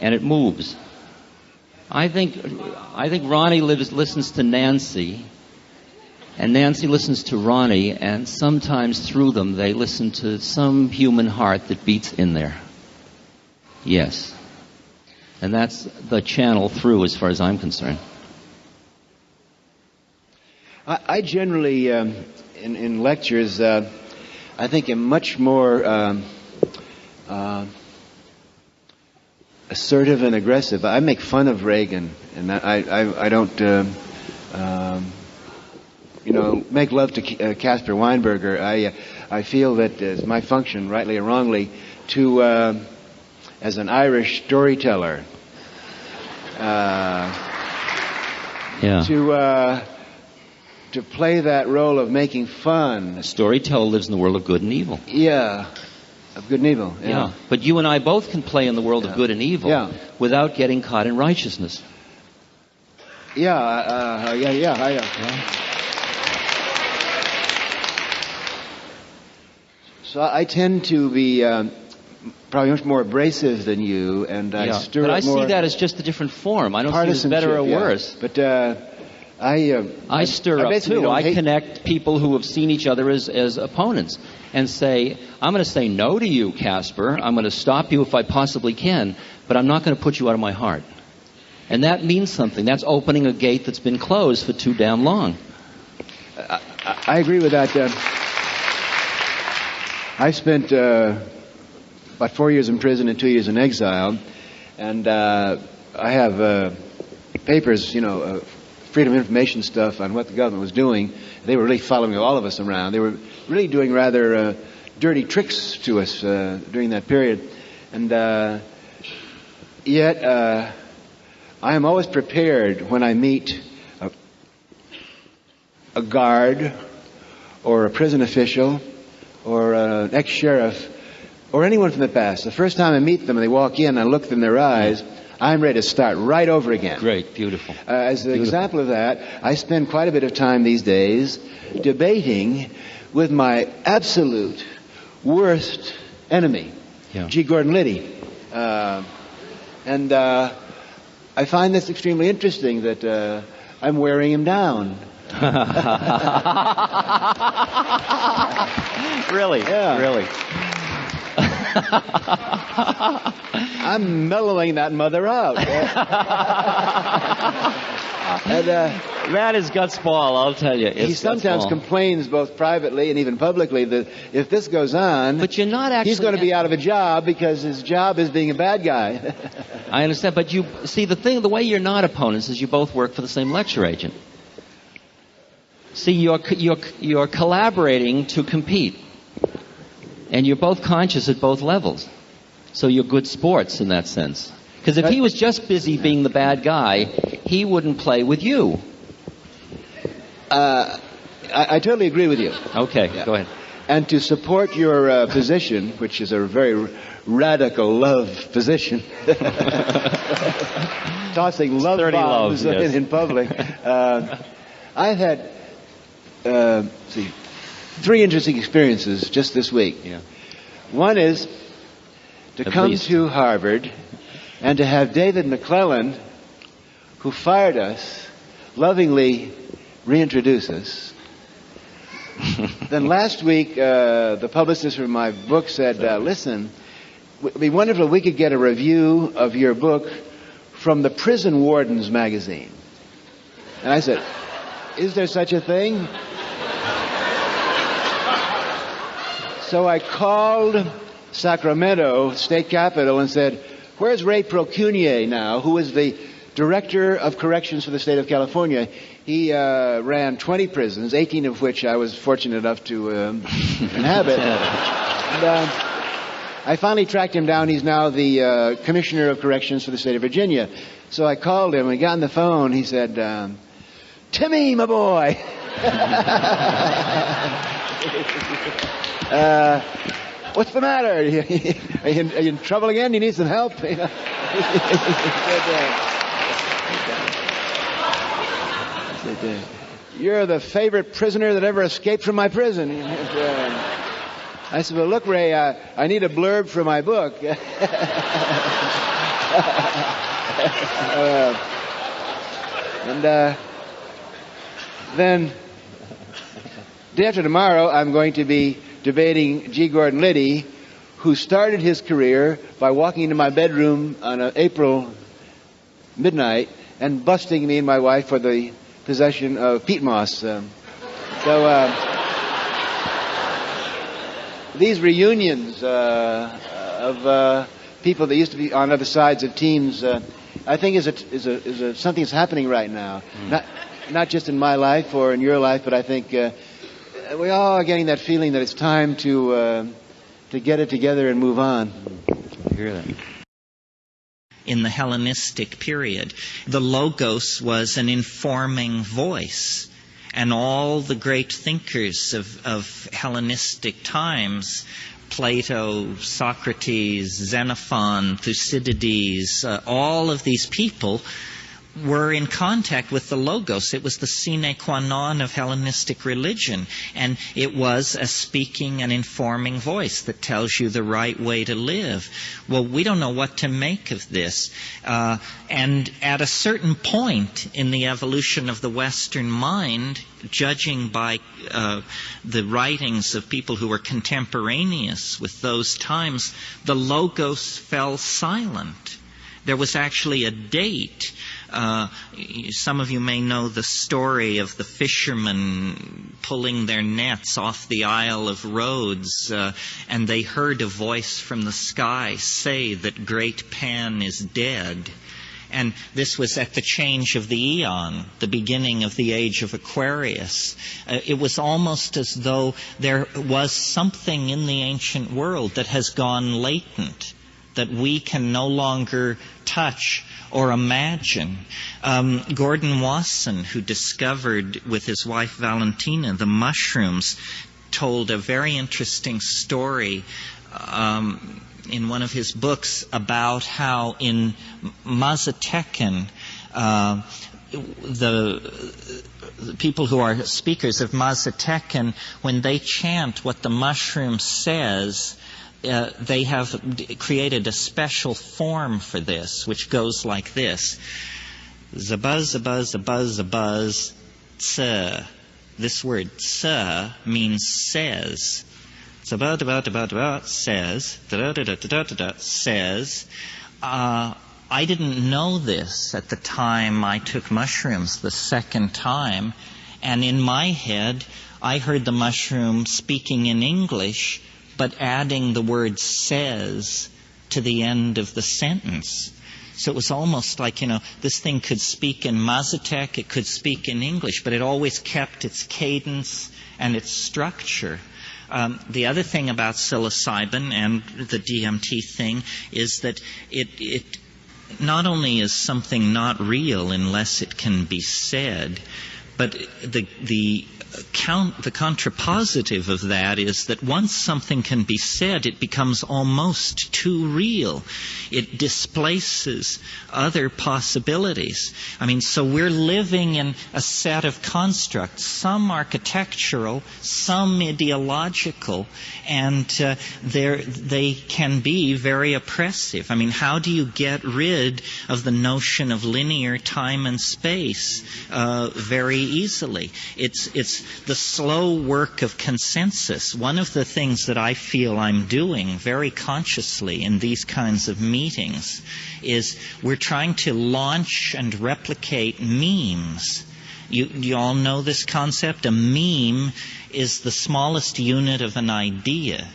And it moves. I think Ronnie listens to Nancy, and Nancy listens to Ronnie, and sometimes through them they listen to some human heart that beats in there. Yes. And that's the channel through as far as I'm concerned. I generally, in lectures, I think am much more assertive and aggressive. I make fun of Reagan, and I don't, make love to Caspar Weinberger. I feel that it's my function, rightly or wrongly, to, as an Irish storyteller, to play that role of making fun. A storyteller lives in the world of good and evil. Yeah, of good and evil. Yeah. But you and I both can play in the world of good and evil without getting caught in righteousness. So I tend to be probably much more abrasive than you, and I stir up more. But I see that as just a different form. I don't see it as better or worse. But I stir up too. I connect people who have seen each other as opponents and say, I'm going to say no to you, Caspar. I'm going to stop you if I possibly can, but I'm not going to put you out of my heart. And that means something. That's opening a gate that's been closed for too damn long. I agree with that. I spent about 4 years in prison and 2 years in exile, and I have papers, freedom of information stuff on what the government was doing. They were really following all of us around. They were really doing rather dirty tricks to us during that period. And yet, I am always prepared when I meet a guard or a prison official or an ex-sheriff or anyone from the past. The first time I meet them and they walk in and I look in their eyes, I'm ready to start right over again. Great, beautiful. As an example of that, I spend quite a bit of time these days debating with my absolute worst enemy, G. Gordon Liddy. And I find this extremely interesting that I'm wearing him down. Really? Yeah. Really? I'm mellowing that mother out. And, that is gutsball, I'll tell you. He sometimes complains both privately and even publicly that if this goes on, but you're not actually, he's going to be out of a job because his job is being a bad guy. I understand, but you see, the way you're not opponents is you both work for the same lecture agent. See, you're collaborating to compete, and you're both conscious at both levels. So you're good sports in that sense. Because if he was just busy being the bad guy, he wouldn't play with you. I totally agree with you. Okay, go ahead. And to support your position, which is a very radical love position, tossing love bombs in public, I've had 3 interesting experiences just this week. Yeah. One is to come to Harvard and to have David McClellan, who fired us, lovingly reintroduce us. Then last week, the publicist for my book said, listen, it would be wonderful if we could get a review of your book from the Prison Wardens magazine. And I said, is there such a thing? So I called Sacramento State Capitol and said, where's Ray Procunier now, who is the Director of Corrections for the State of California? He ran 20 prisons, 18 of which I was fortunate enough to inhabit. And I finally tracked him down. He's now the Commissioner of Corrections for the State of Virginia. So I called him. When he got on the phone, he said, Timmy, my boy. What's the matter? Are you in trouble again? You need some help? You're the favorite prisoner that ever escaped from my prison. I said, well, look, Ray, I need a blurb for my book. Then, day after tomorrow, I'm going to be debating G. Gordon Liddy, who started his career by walking into my bedroom on an April midnight and busting me and my wife for the possession of peat moss. These reunions of people that used to be on other sides of teams, I think is something that's happening right now. Not just in my life or in your life, but I think we all are getting that feeling that it's time to get it together and move on. I hear that. In the Hellenistic period, the Logos was an informing voice, and all the great thinkers of Hellenistic times, Plato, Socrates, Xenophon, Thucydides, all of these people were in contact with the Logos. It was the sine qua non of Hellenistic religion, and it was a speaking and informing voice that tells you the right way to live. Well, we don't know what to make of this. And at a certain point in the evolution of the Western mind, judging by the writings of people who were contemporaneous with those times, the Logos fell silent. There was actually a date. Some of you may know the story of the fishermen pulling their nets off the Isle of Rhodes, and they heard a voice from the sky say that great Pan is dead. And this was at the change of the eon, the beginning of the age of Aquarius. It was almost as though there was something in the ancient world that has gone latent, that we can no longer touch or imagine. Gordon Wasson, who discovered with his wife Valentina the mushrooms, told a very interesting story in one of his books about how in Mazatecan, the people who are speakers of Mazatecan, when they chant what the mushroom says, they have created a special form for this, which goes like this. Zabuzz, zabuzz, zabuzz, zabuzz, tse. This word tse means says. Zabuzz, zabuzz, zabuzz, zabuzz, says. Da-da-da-da-da-da-da, says. I didn't know this at the time I took mushrooms the second time, and in my head I heard the mushroom speaking in English, but adding the word says to the end of the sentence. So it was almost like, this thing could speak in Mazatec, it could speak in English, but it always kept its cadence and its structure. The other thing about psilocybin and the DMT thing is that it not only is something not real unless it can be said, but the contrapositive of that is that once something can be said, it becomes almost too real. It displaces other possibilities. So we're living in a set of constructs, some architectural, some ideological, and they can be very oppressive. How do you get rid of the notion of linear time and space very easily? It's the slow work of consensus. One of the things that I feel I'm doing very consciously in these kinds of meetings is we're trying to launch and replicate memes. You all know this concept? A meme is the smallest unit of an idea,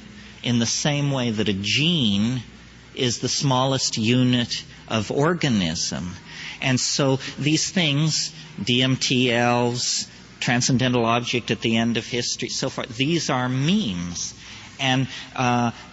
in the same way that a gene is the smallest unit of organism. And so these things, DMT, elves, transcendental object at the end of history, so far, these are memes. And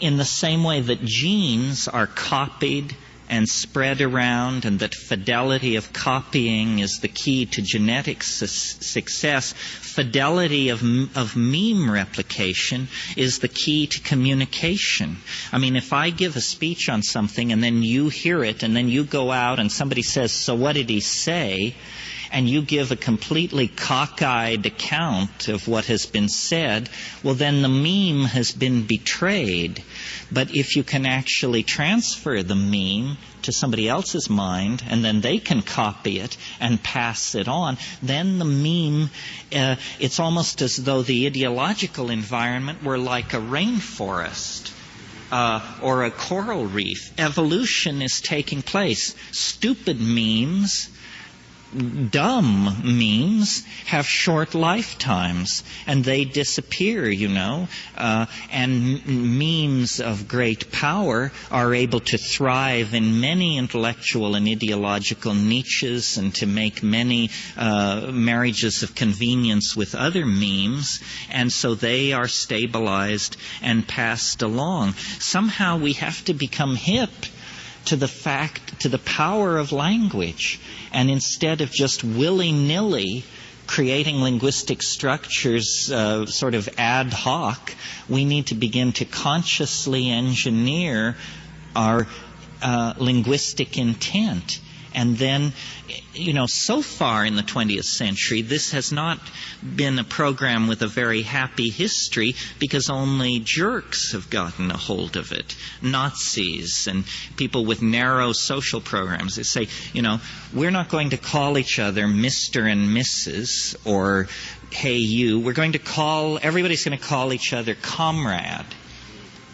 in the same way that genes are copied and spread around, and that fidelity of copying is the key to genetic success, fidelity of meme replication is the key to communication. If I give a speech on something and then you hear it and then you go out and somebody says, "So what did he say?" and you give a completely cockeyed account of what has been said, well, then the meme has been betrayed. But if you can actually transfer the meme to somebody else's mind, and then they can copy it and pass it on, then the meme, it's almost as though the ideological environment were like a rainforest. Or a coral reef. Evolution is taking place. Stupid memes, dumb memes have short lifetimes, and they disappear, and memes of great power are able to thrive in many intellectual and ideological niches, and to make many marriages of convenience with other memes, and so they are stabilized and passed along. Somehow we have to become hip to the power of language, and instead of just willy-nilly creating linguistic structures sort of ad hoc, we need to begin to consciously engineer our linguistic intent. And then, so far in the 20th century, this has not been a program with a very happy history, because only jerks have gotten a hold of it. Nazis and people with narrow social programs. They say, we're not going to call each other Mr. and Mrs. or hey you. Everybody's going to call each other comrade.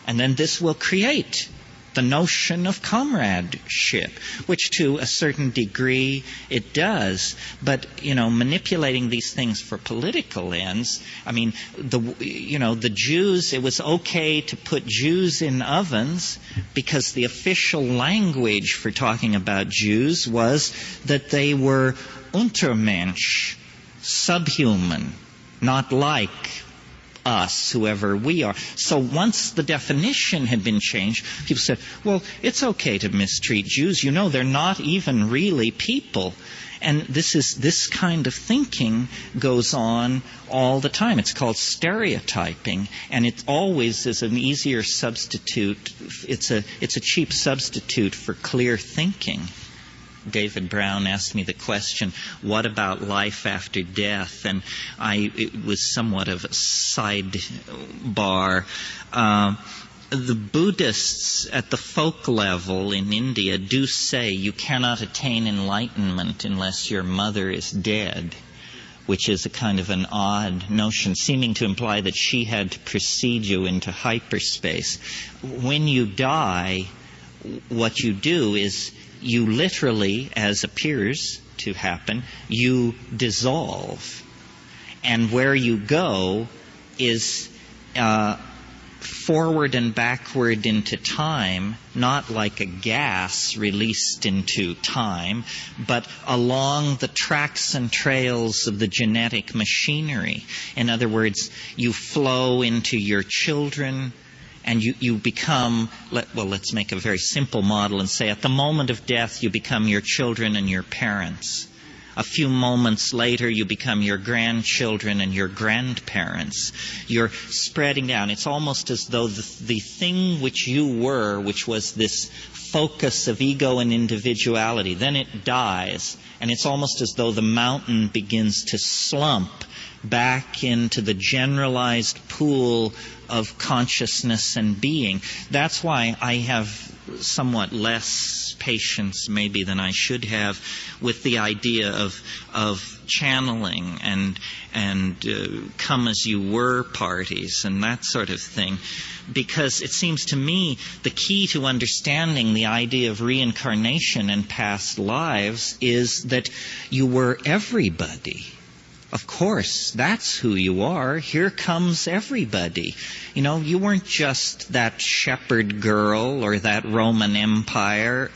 And then this will create the notion of comradeship, which to a certain degree it does. But, manipulating these things for political ends, the Jews, it was okay to put Jews in ovens because the official language for talking about Jews was that they were Untermensch, subhuman, not like us, whoever we are. So once the definition had been changed, people said, well, it's okay to mistreat Jews. You know, they're not even really people. And this kind of thinking goes on all the time. It's called stereotyping, and it always is an easier substitute. It's a cheap substitute for clear thinking. David Brown asked me the question, what about life after death? And it was somewhat of a sidebar. The Buddhists at the folk level in India do say you cannot attain enlightenment unless your mother is dead, which is a kind of an odd notion, seeming to imply that she had to precede you into hyperspace. When you die, what you do is you literally, as appears to happen, you dissolve. And where you go is forward and backward into time, not like a gas released into time, but along the tracks and trails of the genetic machinery. In other words, you flow into your children, and you become, let's make a very simple model and say at the moment of death you become your children and your parents. A few moments later, you become your grandchildren and your grandparents. You're spreading down. It's almost as though the thing which you were, which was this focus of ego and individuality, then it dies. And it's almost as though the mountain begins to slump back into the generalized pool of consciousness and being. That's why I have somewhat less patience maybe than I should have with the idea of channeling and come as you were parties and that sort of thing, because it seems to me the key to understanding the idea of reincarnation and past lives is that you were everybody. Of course, that's who you are. Here comes everybody. You know, you weren't just that shepherd girl or that Roman emperor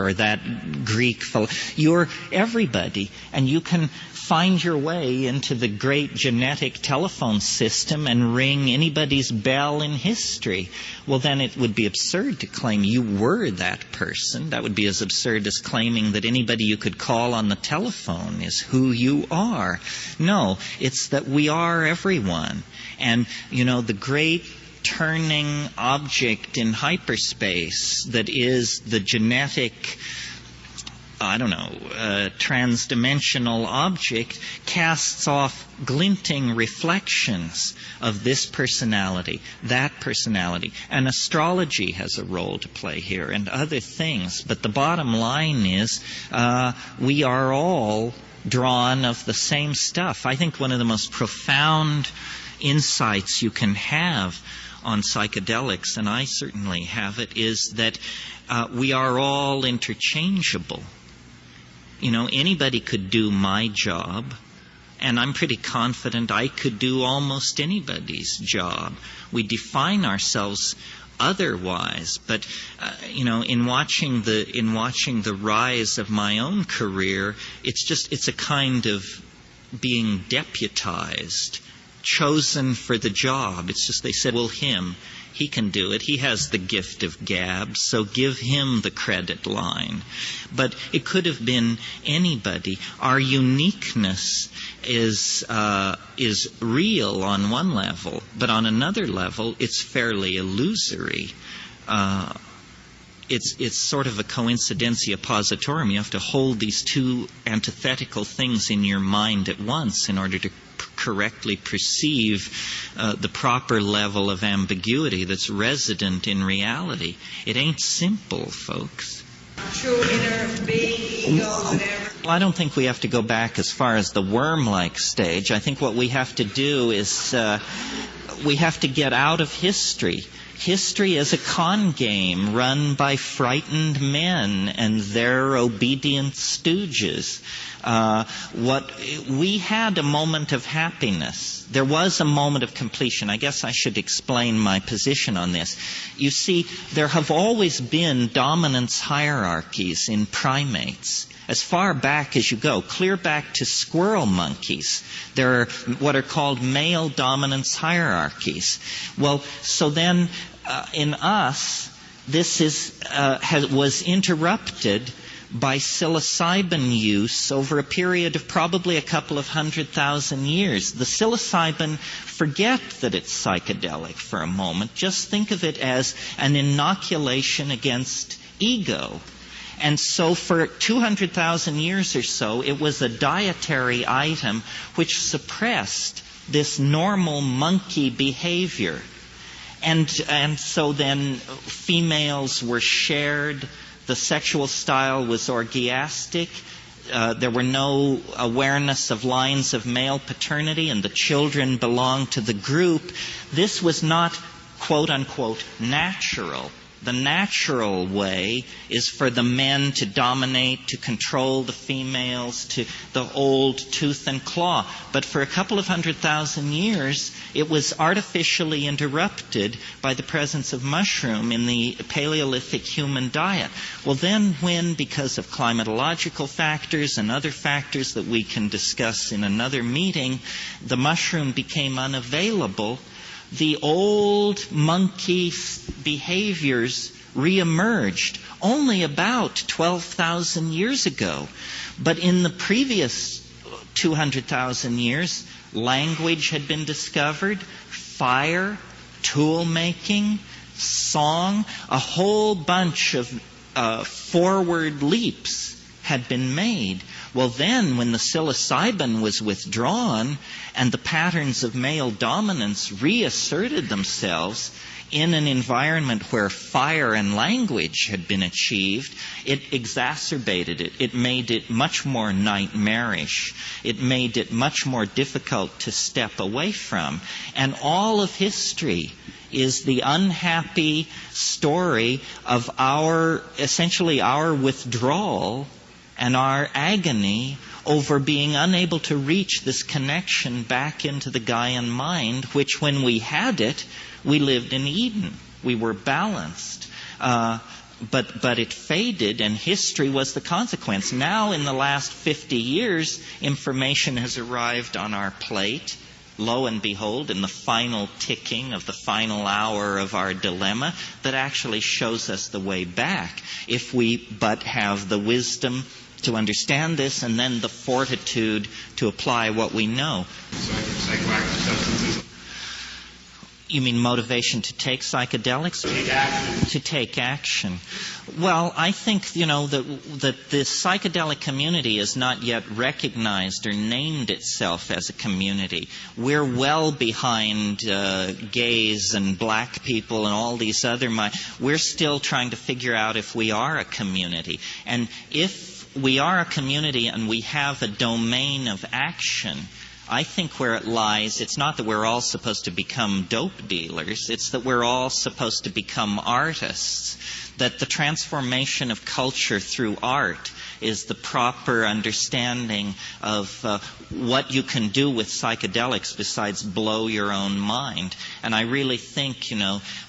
or that Greek fellow. You're everybody, and you can find your way into the great genetic telephone system and ring anybody's bell in history. Well, then it would be absurd to claim you were that person. That would be as absurd as claiming that anybody you could call on the telephone is who you are. No, it's that we are everyone. And, you know, the great turning object in hyperspace that is the genetic transdimensional object casts off glinting reflections of this personality, that personality. And astrology has a role to play here and other things. But the bottom line is we are all drawn of the same stuff. I think one of the most profound insights you can have on psychedelics, and I certainly have it, is that we are all interchangeable. You know, anybody could do my job, and I'm pretty confident I could do almost anybody's job. We define ourselves otherwise, but in watching the rise of my own career, it's a kind of being deputized, chosen for the job. It's just they said, well, he can do it. He has the gift of gab, so give him the credit line. But it could have been anybody. Our uniqueness is real on one level, but on another level, it's fairly illusory. It's sort of a coincidentia positorium. You have to hold these two antithetical things in your mind at once in order to correctly perceive the proper level of ambiguity that's resident in reality. It ain't simple, folks. True inner being, ego, whatever. Well, I don't think we have to go back as far as the worm-like stage. I think what we have to do is we have to get out of history. History is a con game run by frightened men and their obedient stooges. We had a moment of happiness. There was a moment of completion. I guess I should explain my position on this. You see, there have always been dominance hierarchies in primates. As far back as you go, clear back to squirrel monkeys, there are what are called male dominance hierarchies. Well, so then in us, this was interrupted by psilocybin use over a period of probably a couple of 100,000 years. The psilocybin, forget that it's psychedelic for a moment. Just think of it as an inoculation against ego. And so for 200,000 years or so, it was a dietary item which suppressed this normal monkey behavior. And so then females were shared. The sexual style was orgiastic. There were no awareness of lines of male paternity, and the children belonged to the group. This was not, quote unquote, natural. The natural way is for the men to dominate, to control the females, to the old tooth and claw. But for a couple of 100,000 years, it was artificially interrupted by the presence of mushroom in the Paleolithic human diet. Well, then when, because of climatological factors and other factors that we can discuss in another meeting, the mushroom became unavailable, the old monkey behaviors reemerged only about 12,000 years ago. But in the previous 200,000 years, language had been discovered, fire, tool making, song, a whole bunch of forward leaps had been made. Well, then, when the psilocybin was withdrawn and the patterns of male dominance reasserted themselves in an environment where fire and language had been achieved, it exacerbated it. It made it much more nightmarish. It made it much more difficult to step away from. And all of history is the unhappy story of essentially our withdrawal and our agony over being unable to reach this connection back into the Gaian mind, which when we had it, we lived in Eden. We were balanced. But it faded, and history was the consequence. Now, in the last 50 years, information has arrived on our plate, lo and behold, in the final ticking of the final hour of our dilemma, that actually shows us the way back, if we but have the wisdom to understand this and then the fortitude to apply what we know. Psychoactive substances. You mean motivation to take psychedelics? To take action. Well, I think, that the psychedelic community is not yet recognized or named itself as a community. We're well behind gays and black people and all these other we're still trying to figure out if we are a community. And if we are a community and we have a domain of action, I think where it lies, it's not that we're all supposed to become dope dealers, it's that we're all supposed to become artists, that the transformation of culture through art is the proper understanding of what you can do with psychedelics besides blow your own mind. And I really think,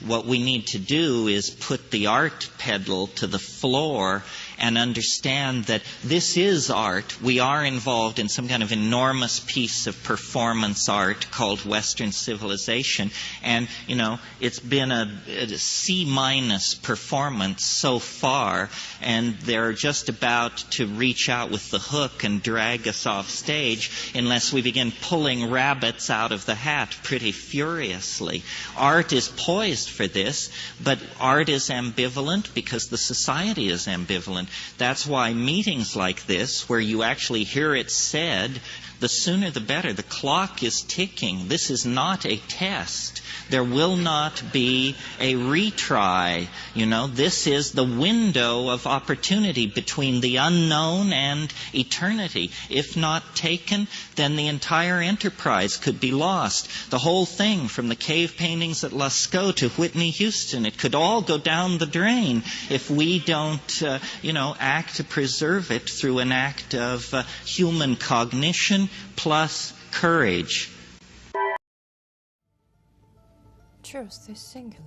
what we need to do is put the art pedal to the floor and understand that this is art. We are involved in some kind of enormous piece of performance art called Western civilization. And, it's been a C- performance so far, and they're just about to reach out with the hook and drag us off stage unless we begin pulling rabbits out of the hat pretty furiously. Art is poised for this, but art is ambivalent because the society is ambivalent. That's why meetings like this, where you actually hear it said, the sooner the better. The clock is ticking. This is not a test. There will not be a retry. This is the window of opportunity between the unknown and eternity. If not taken, then the entire enterprise could be lost. The whole thing, from the cave paintings at Lascaux to Whitney Houston, it could all go down the drain if we don't, act to preserve it through an act of human cognition plus courage. Truth is singular.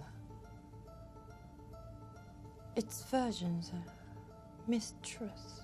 Its versions are mistruths.